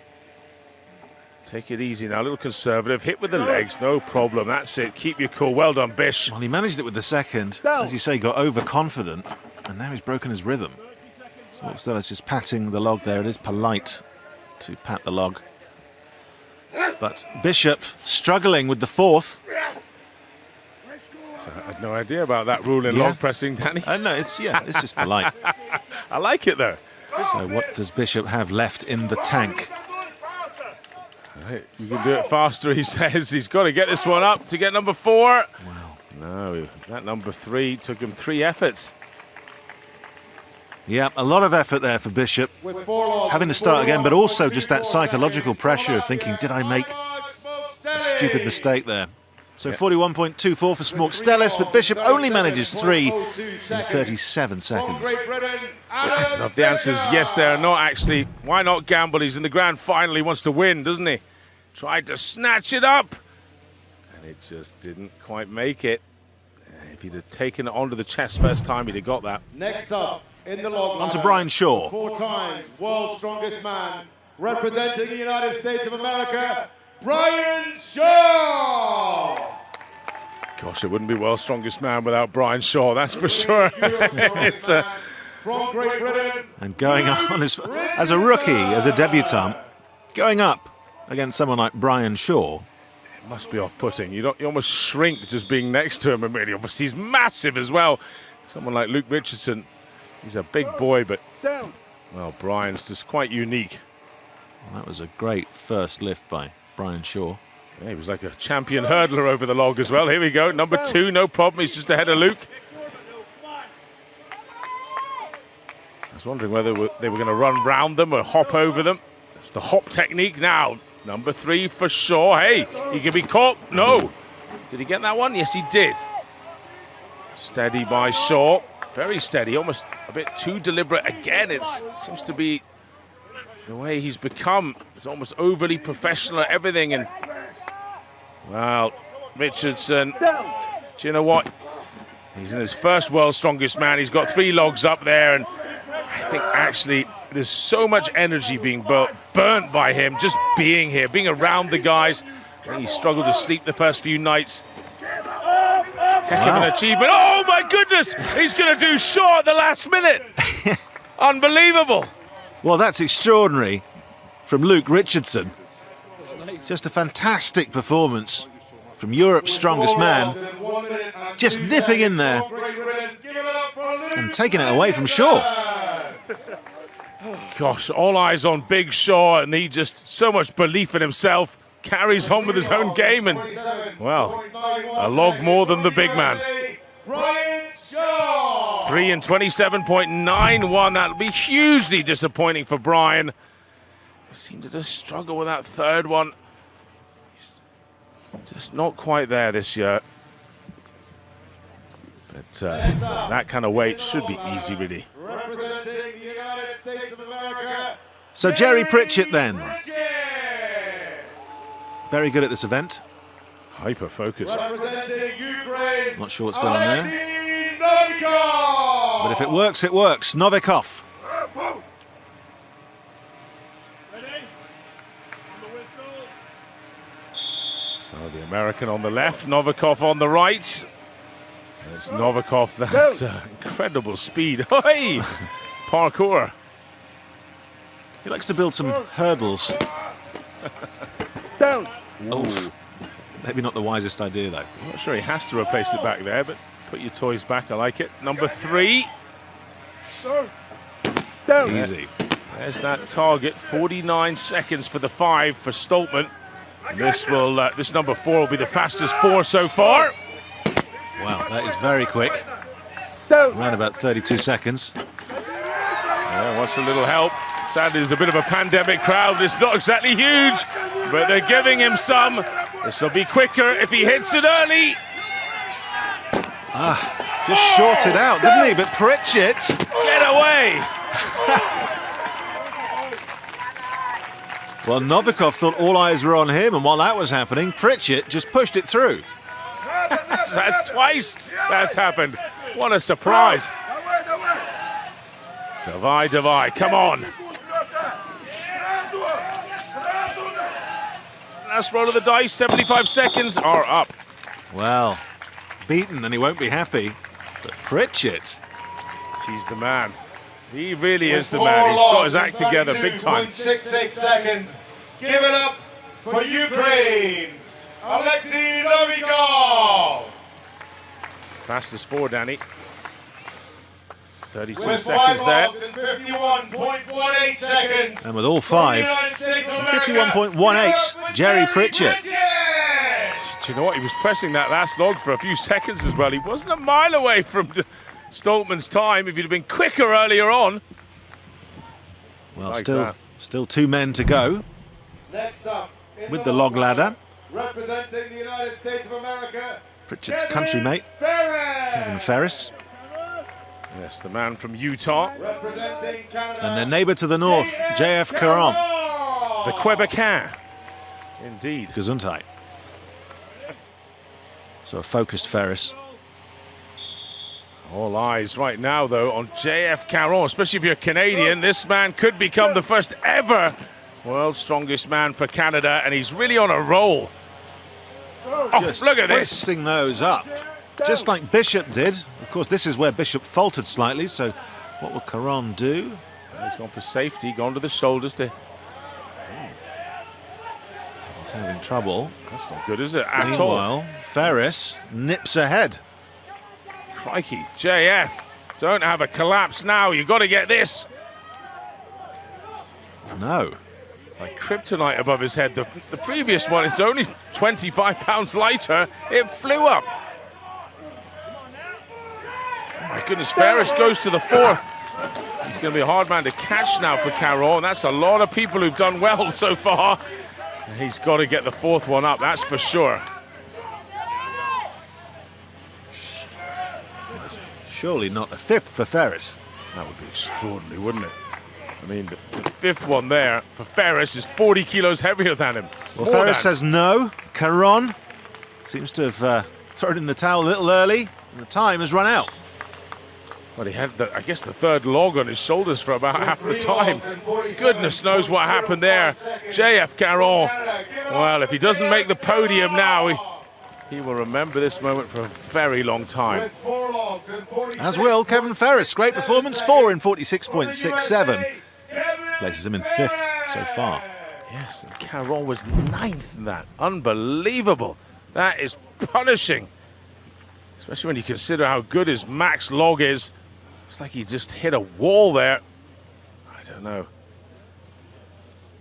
take it easy now, a little conservative. Hit with the legs, no problem. That's it. Keep your cool. Well done, Bish. Well, he managed it with the 2nd. As you say, got overconfident, and now he's broken his rhythm. Smork Stellis just patting the log there. It is polite to pat the log. But Bishop struggling with the 4th. So I had no idea about that rule in log pressing, Danny. No, it's just polite. I like it though. So what does Bishop have left in the tank? Right, you can do it faster, he says. He's got to get this one up to get number 4. Wow. No, that number 3 took him 3 efforts. Yeah, a lot of effort there for Bishop. Having to start again, but also just that psychological pressure of thinking, did I make a stupid mistake there? So 41.24 for Smork Stellis, but Bishop only manages 3 in 37 seconds. That's enough. The answer is yes, they are not actually. Why not gamble? He's in the grand final. He wants to win, doesn't he? Tried to snatch it up, and it just didn't quite make it. If he'd have taken it onto the chest first time, he'd have got that. Next up, in the log ladder. On to Brian Shaw. 4 times world's strongest man, representing the United States of America, Brian Shaw! Gosh, it wouldn't be world's strongest man without Brian Shaw, that's for sure. It's from Great Britain. And going on as a rookie, as a debutant, going up against someone like Brian Shaw. It must be off-putting. You almost shrink just being next to him. And really, obviously, he's massive as well. Someone like Luke Richardson, he's a big boy, but well, Brian's just quite unique. Well, that was a great first lift by Brian Shaw. Yeah, he was like a champion hurdler over the log as well. Here we go, number 2, no problem. He's just ahead of Luke. I was wondering whether they were going to run round them or hop over them. It's the hop technique now. Number 3 for Shaw. Hey, he can be caught. No. Did he get that one? Yes, he did. Steady by Shaw. Very steady, almost a bit too deliberate. Again, it seems to be the way he's become. He's almost overly professional at everything. And, well, Richardson, do you know what? He's in his first world's strongest man. He's got 3 logs up there, and I think actually there's so much energy being burnt by him just being here, being around the guys. I think he struggled to sleep the first few nights. Heck of an achievement. Oh my goodness! He's going to do Shaw at the last minute. Unbelievable. Well, that's extraordinary from Luke Richardson. Just a fantastic performance from Europe's strongest man. Just nipping in there and taking it away from Shaw. Gosh, all eyes on Big Shaw, and he just so much belief in himself, carries on with his own game, and, well, a log more than the big man. 3 and 27.91. That'll be hugely disappointing for Brian. He seemed to just struggle with that third one. He's just not quite there this year. But that kind of weight should be easy, really. Representing the United States of America. So Jerry Pritchett then. Very good at this event. Hyper-focused. Representing Ukraine. Not sure what's going on there. Alexei Novikov. But if it works, it works. Novikov. So the American on the left, Novikov on the right. It's Novikov, that's incredible speed. Hey! Parkour. He likes to build some hurdles. Down. Oh, maybe not the wisest idea, though. I'm not sure he has to replace it back there, but put your toys back, I like it. Number 3. Down. Easy. There's that target, 49 seconds for the 5 for Stoltman. And this number 4 will be the fastest 4 so far. Wow, that is very quick. Around about 32 seconds. Yeah, wants a little help. Sadly, there's a bit of a pandemic crowd. It's not exactly huge, but they're giving him some. This will be quicker if he hits it early. Just shorted out, didn't he? But Pritchett. Get away. Well, Novikov thought all eyes were on him, and while that was happening, Pritchett just pushed it through. That's twice that's happened. What a surprise. Davai, come on. Last roll of the dice, 75 seconds are up. Well, beaten, and he won't be happy. But Pritchett. He's the man. He really is the man. He's got his act together big time. 0.68 seconds. Give it up for Ukraine's Alexei Novikov. Fastest 4, Danny. 32 With seconds 5 there. logs and 51.18 seconds. And with all 5, 51.18, Jerry Pritchett. Do you know what? He was pressing that last log for a few seconds as well. He wasn't a mile away from Stoltman's time if he'd have been quicker earlier on. Well, Like still 2 men to go Next up, with the log ladder. representing the United States of America, Pritchett's country mate, Kevin Ferris. Yes, the man from Utah. representing Canada, And their neighbour to the north, JF Caron. The Quebecin. Indeed. Gesundheit. So a focused Ferris. All eyes right now, though, on JF Caron, especially if you're Canadian. This man could become the first ever world's strongest man for Canada, and he's really on a roll. Oh, look at this. Twisting those up, just like Bishop did. Of course, this is where Bishop faltered slightly, so what will Caron do? He's gone for safety, gone to the shoulders to... He's having trouble. That's not good, is it, at all? Meanwhile, Ferris nips ahead. Crikey, JF, don't have a collapse now. You've got to get this. No. Like kryptonite above his head. The previous one, it's only 25 pounds lighter. It flew up. Oh my goodness, Ferris goes to the fourth. He's going to be a hard man to catch now for Caron. That's a lot of people who've done well so far. He's got to get the fourth one up, that's for sure. Surely not the fifth for Ferris. That would be extraordinary, wouldn't it? I mean, the fifth one there for Ferris is 40 kilos heavier than him. Well, Ferris says no. Caron seems to have thrown in the towel a little early, and the time has run out. Well, he had, I guess, the third log on his shoulders for about half the time. Goodness knows what happened there. JF Caron. Well, if he doesn't make the podium now, he will remember this moment for a very long time. As will Kevin Ferris. Great performance, 4 in 46.67. Places him in 5th so far. Yes, and Caron was 9th in that. Unbelievable. That is punishing. Especially when you consider how good his max log is. It's like he just hit a wall there. I don't know.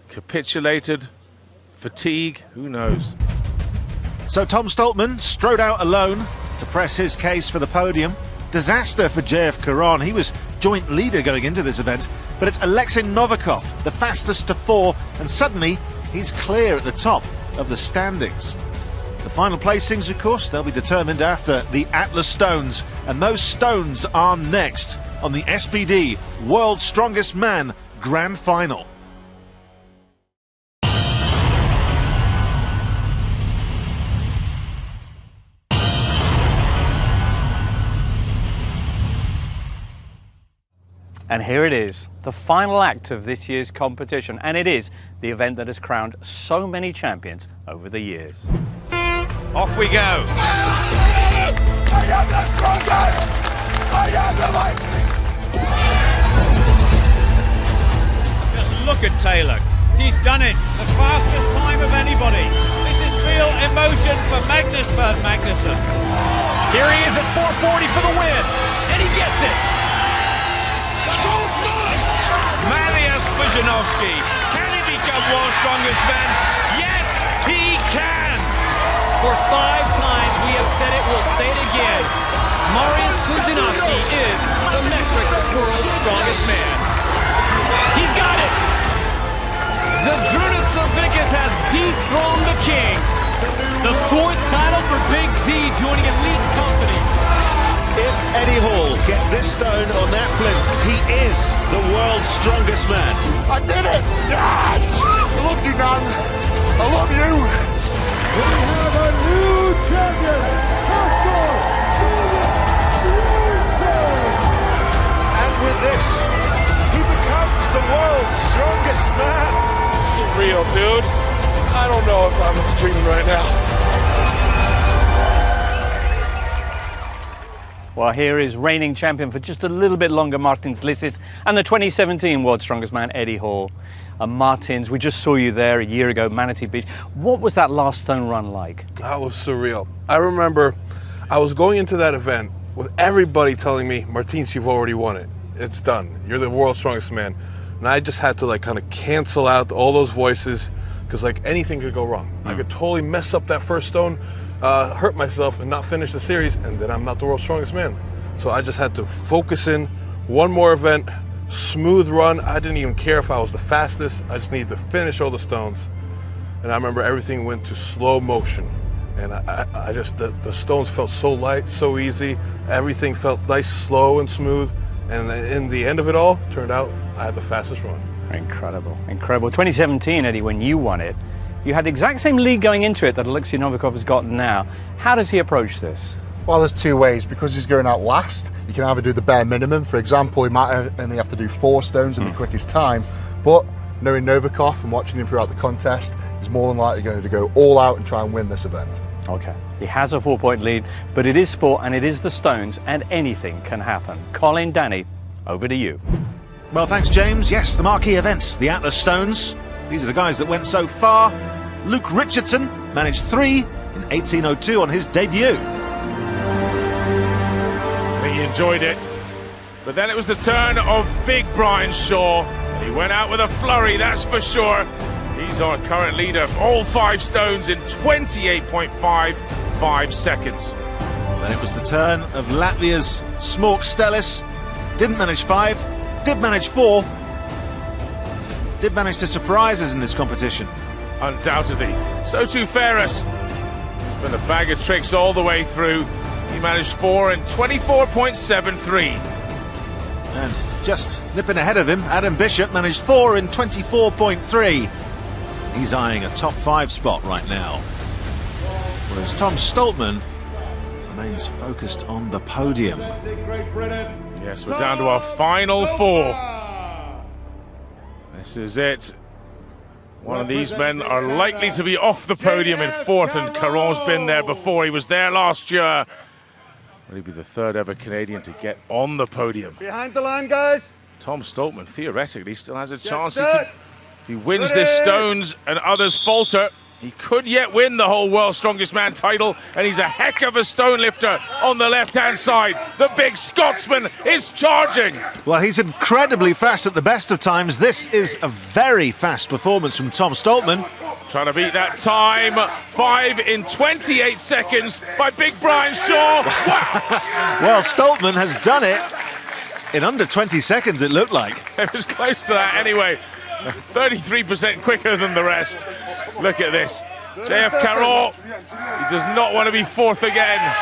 Capitulated. Fatigue. Who knows? So Tom Stoltman strode out alone to press his case for the podium. Disaster for JF Caron. He was joint leader going into this event, but it's Alexei Novikov, the fastest to 4, and suddenly he's clear at the top of the standings. The final placings, of course, they'll be determined after the Atlas Stones, and those stones are next on the SBD World's Strongest Man Grand Final. And here it is, the final act of this year's competition, and it is the event that has crowned so many champions over the years. Off we go. I am the strongest! I am the mighty! Just look at Taylor. He's done it. The fastest time of anybody. This is real emotion for Magnus Berg Magnusson. Here he is at 440 for the win, and he gets it. Mariusz Pudzianowski. Can he become world's strongest man? Yes, he can. For 5 times we have said it, we'll say it again. Mariusz Pudzianowski is the Metrics World's Strongest Man. He's got it. Zydrunas Savickas has dethroned the king. The 4th title for Big Z, joining elite company. If Eddie Hall gets this stone on that plinth, he is the world's strongest man. I did it! Yes! I love you, Dan. I love you. We have a new champion. And with this, he becomes the world's strongest man. Surreal, dude. I don't know if I'm dreaming right now. Well, here is reigning champion for just a little bit longer, Martins Licis, and the 2017 World's Strongest Man, Eddie Hall. Martins, we just saw you there a year ago, Manatee Beach. What was that last stone run like? That was surreal. I remember I was going into that event with everybody telling me, Martins, you've already won it. It's done. You're the world's strongest man. And I just had to like kind of cancel out all those voices because like anything could go wrong. I could totally mess up that first stone, hurt myself and not finish the series, and then I'm not the world's strongest man. So I just had to focus in, one more event, smooth run. I didn't even care if I was the fastest. I just needed to finish all the stones. And I remember everything went to slow motion. And I just, the stones felt so light, so easy. Everything felt nice, slow and smooth. And in the end of it all, turned out I had the fastest run. Incredible, incredible. 2017, Eddie, when you won it, you had the exact same lead going into it that Alexei Novikov has got now. How does he approach this? Well, there's two ways. Because he's going out last, you can either do the bare minimum. For example, he might only have to do 4 stones in the quickest time, but knowing Novikov and watching him throughout the contest, he's more than likely going to go all out and try and win this event. Okay. He has a 4-point lead, but it is sport and it is the stones, and anything can happen. Colin, Danny, over to you. Well, thanks, James. Yes, the marquee events, the Atlas Stones. These are the guys that went so far. Luke Richardson managed 3 in 1802 on his debut. He enjoyed it. But then it was the turn of big Brian Shaw. He went out with a flurry, that's for sure. He's our current leader for all 5 stones in 28.55 seconds. Then it was the turn of Latvia's Smork Stellis. Didn't manage 5, did manage 4. Did manage to surprise us in this competition. Undoubtedly. So too Ferris. It's been a bag of tricks all the way through. He managed 4 in 24.73. And just nipping ahead of him, Adam Bishop managed 4 in 24.3. He's eyeing a top 5 spot right now. Whereas Tom Stoltman remains focused on the podium. Yes, we're down to our final 4. This is it. One of these men are likely to be off the podium in 4th, and Caron's been there before. He was there last year. Will he be the 3rd ever Canadian to get on the podium? Behind the line, guys. Tom Stoltman theoretically still has a chance. If he wins this stones and others falter, he could yet win the whole World's Strongest Man title, and he's a heck of a stone lifter on the left-hand side. The big Scotsman is charging. Well, he's incredibly fast at the best of times. This is a very fast performance from Tom Stoltman. Trying to beat that time, 5 in 28 seconds by big Brian Shaw. Well, Stoltman has done it in under 20 seconds, it looked like. It was close to that anyway. 33% quicker than the rest. Look at this. JF Caron, he does not want to be 4th again.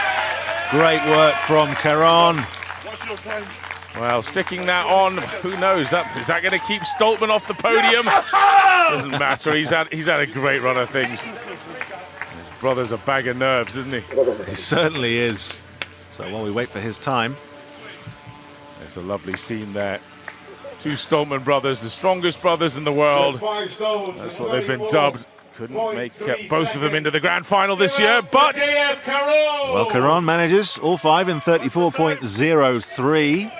Great work from Caron. Well, sticking that on, who knows? Is that going to keep Stoltman off the podium? Doesn't matter. He's had a great run of things. His brother's a bag of nerves, isn't he? He certainly is. So while we wait for his time, there's a lovely scene there. 2 Stoltman brothers, the strongest brothers in the world. That's what they've been dubbed. Couldn't make both of them into the grand final this year, but... Well, Caron manages all 5 in 34.03.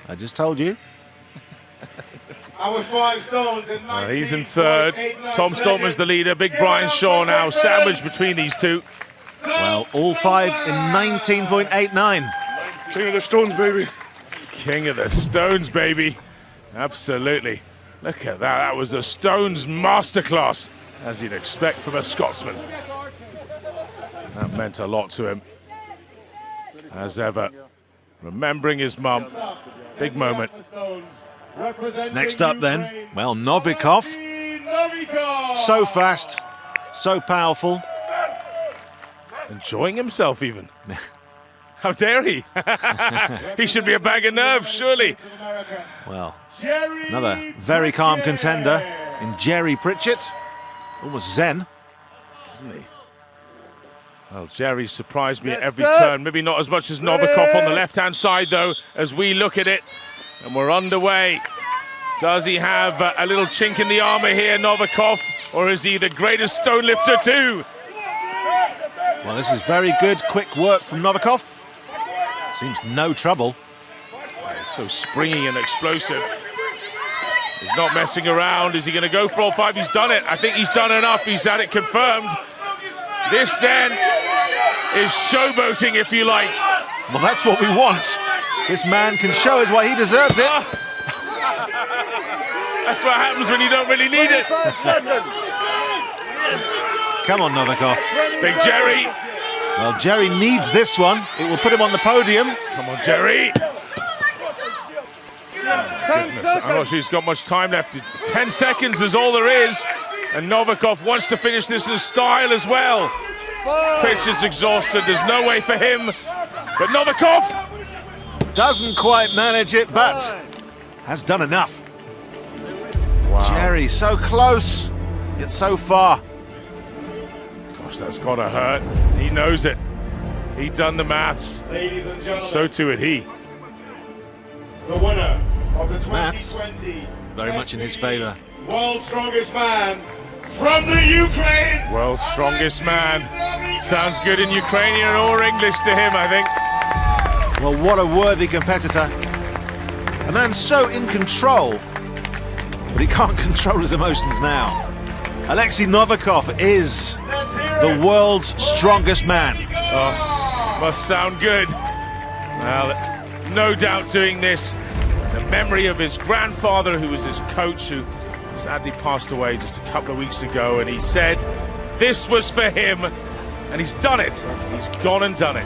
I just told you. Our 5 stones in he's in 3rd. Tom Stoltman's the leader. Big Brian Shaw now sandwiched between these 2. Well, all 5 in 19.89. King of the Stones, baby. King of the Stones, baby. Absolutely. Look at that. That was a Stones masterclass, as you'd expect from a Scotsman. That meant a lot to him. As ever. Remembering his mum. Big moment. Next up then, well, Novikov. So fast, so powerful. Enjoying himself even. How dare he? He should be a bag of nerves, surely. Well, another very calm contender in Jerry Pritchett. Almost zen. Isn't he? Well, Jerry surprised me at every turn. Maybe not as much as Novikov on the left-hand side, though, as we look at it. And we're underway. Does he have a little chink in the armour here, Novikov? Or is he the greatest stone lifter too? Well, this is very good, quick work from Novikov. Seems no trouble. He's so springy and explosive. He's not messing around. Is he going to go for all 5? He's done it. I think he's done enough. He's had it confirmed. This then is showboating, if you like. Well, that's what we want. This man can show us why he deserves it. That's what happens when you don't really need it. Come on, Novikov. Big Jerry. Well, Jerry needs this one. It will put him on the podium. Come on, Jerry. Goodness, I'm not sure he's got much time left. 10 seconds is all there is. And Novikov wants to finish this in style as well. Pitch is exhausted. There's no way for him. But Novikov doesn't quite manage it, but has done enough. Wow. Jerry, so close, yet so far. Gosh, that's gotta hurt. He knows it. He'd done the maths. Ladies and gentlemen, So too had he. the winner of the Maths 2020 very much in his favour. World's Strongest Man from the Ukraine. World's strongest man. Sounds good in Ukrainian or English to him, I think. Well, what a worthy competitor. A man so in control, but he can't control his emotions now. Alexei Novikov is the world's strongest man. Oh, must sound good. Well, no doubt doing this in the memory of his grandfather, who was his coach, who sadly passed away just a couple of weeks ago, and he said this was for him, and he's done it. He's gone and done it.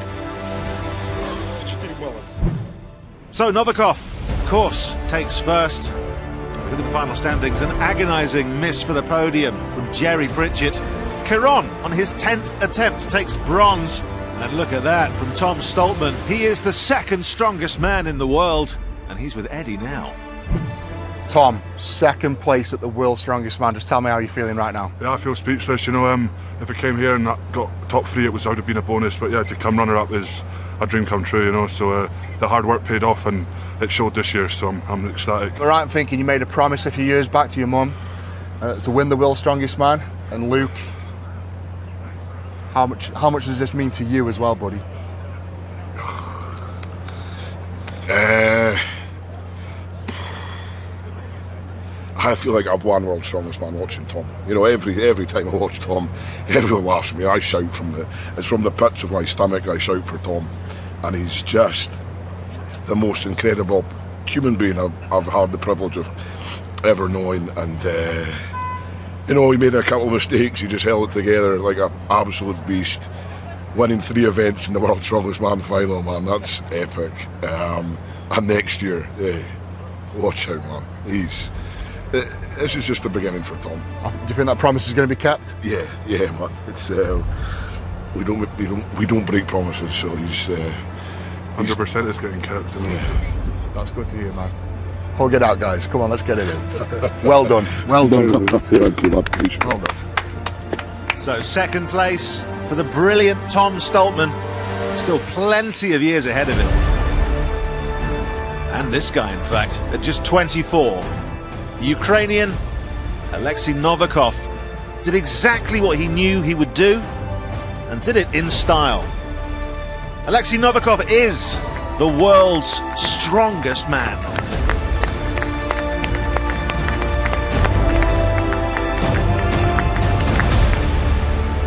So Novikov, of course, takes first. Look at the final standings, an agonising miss for the podium from Jerry Pritchett. Caron, on his 10th attempt, takes bronze. And look at that from Tom Stoltman. He is the second strongest man in the world, and he's with Eddie now. Tom, second place at the World's Strongest Man. Just tell me how you're feeling right now. Yeah, I feel speechless. You know, if I came here and got top 3, it would have been a bonus. But yeah, to come runner-up is a dream come true. You know, so the hard work paid off, and it showed this year. So I'm ecstatic. All right, I'm thinking you made a promise a few years back to your mum to win the World's Strongest Man. And Luke, how much does this mean to you as well, buddy? I feel like I've won World's Strongest Man watching Tom. You know, every time I watch Tom, everyone laughs at me. I shout from the pits of my stomach. I shout for Tom, and he's just the most incredible human being I've had the privilege of ever knowing. And you know, he made a couple of mistakes. He just held it together like an absolute beast. Winning 3 events in the World's Strongest Man final, man, that's epic. And next year, watch out, man. This is just the beginning for Tom. Do you think that promise is going to be kept? Yeah, man. It's we don't break promises, so he's 100% is getting kept. That's good to hear, man. Hug it out, guys. Come on, let's get it in. Well done. Well done. Well done. So second place for the brilliant Tom Stoltman. Still plenty of years ahead of him. And this guy, in fact, at just 24. The Ukrainian, Alexei Novikov, did exactly what he knew he would do, and did it in style. Alexei Novikov is the world's strongest man.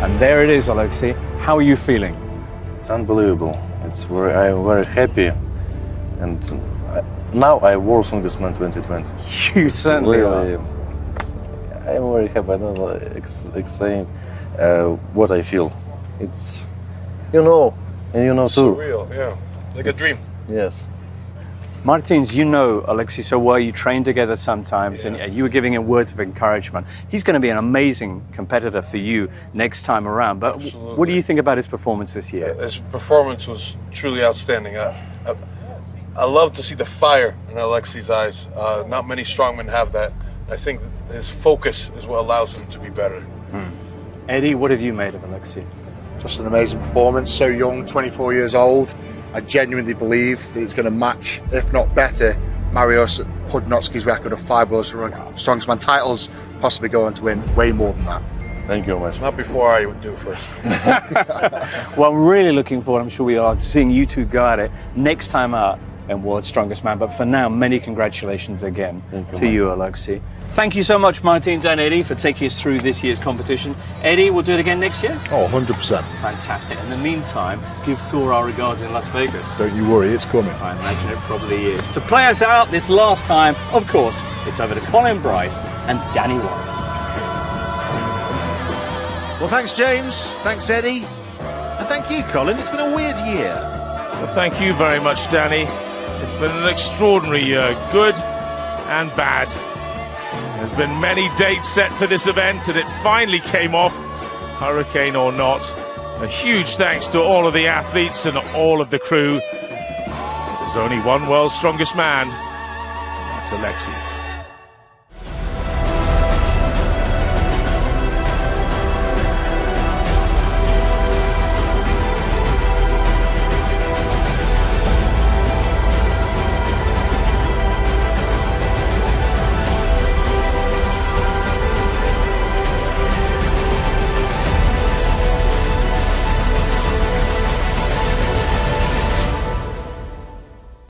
And there it is, Alexei. How are you feeling? It's unbelievable. I'm very happy, and now I'm World's Strongest Man 2020. You certainly really are. I'm very happy. I don't know explain what I feel. It's, you know, and you know too. Surreal, yeah, like a dream. Yes. Martins, you know Alexei so well. You train together sometimes, and you were giving him words of encouragement. He's going to be an amazing competitor for you next time around. But what do you think about his performance this year? His performance was truly outstanding. I love to see the fire in Alexei's eyes. Not many strongmen have that. I think his focus is what allows him to be better. Eddie, what have you made of Alexei? Just an amazing performance. So young, 24 years old. I genuinely believe that he's going to match, if not better, Mariusz Pudzianowski's record of 5 World's Strongest Man titles, possibly go on to win way more than that. Thank you very much. Not before I would do first. Well, I'm really looking forward, I'm sure we are, to seeing you two go at it next time out in World's Strongest Man. But for now, many congratulations again to you, Alexei. Thank you so much, Martins and Eddie, for taking us through this year's competition. Eddie, we'll do it again next year? Oh, 100%. Fantastic. In the meantime, give Thor our regards in Las Vegas. Don't you worry, it's coming. I imagine it probably is. To play us out this last time, of course, it's over to Colin Bryce and Danny Weiss. Well, thanks, James. Thanks, Eddie. And thank you, Colin. It's been a weird year. Well, thank you very much, Danny. It's been an extraordinary year, good and bad. There's been many dates set for this event, and it finally came off, hurricane or not. A huge thanks to all of the athletes and all of the crew. There's only one World's Strongest Man. That's Alexei.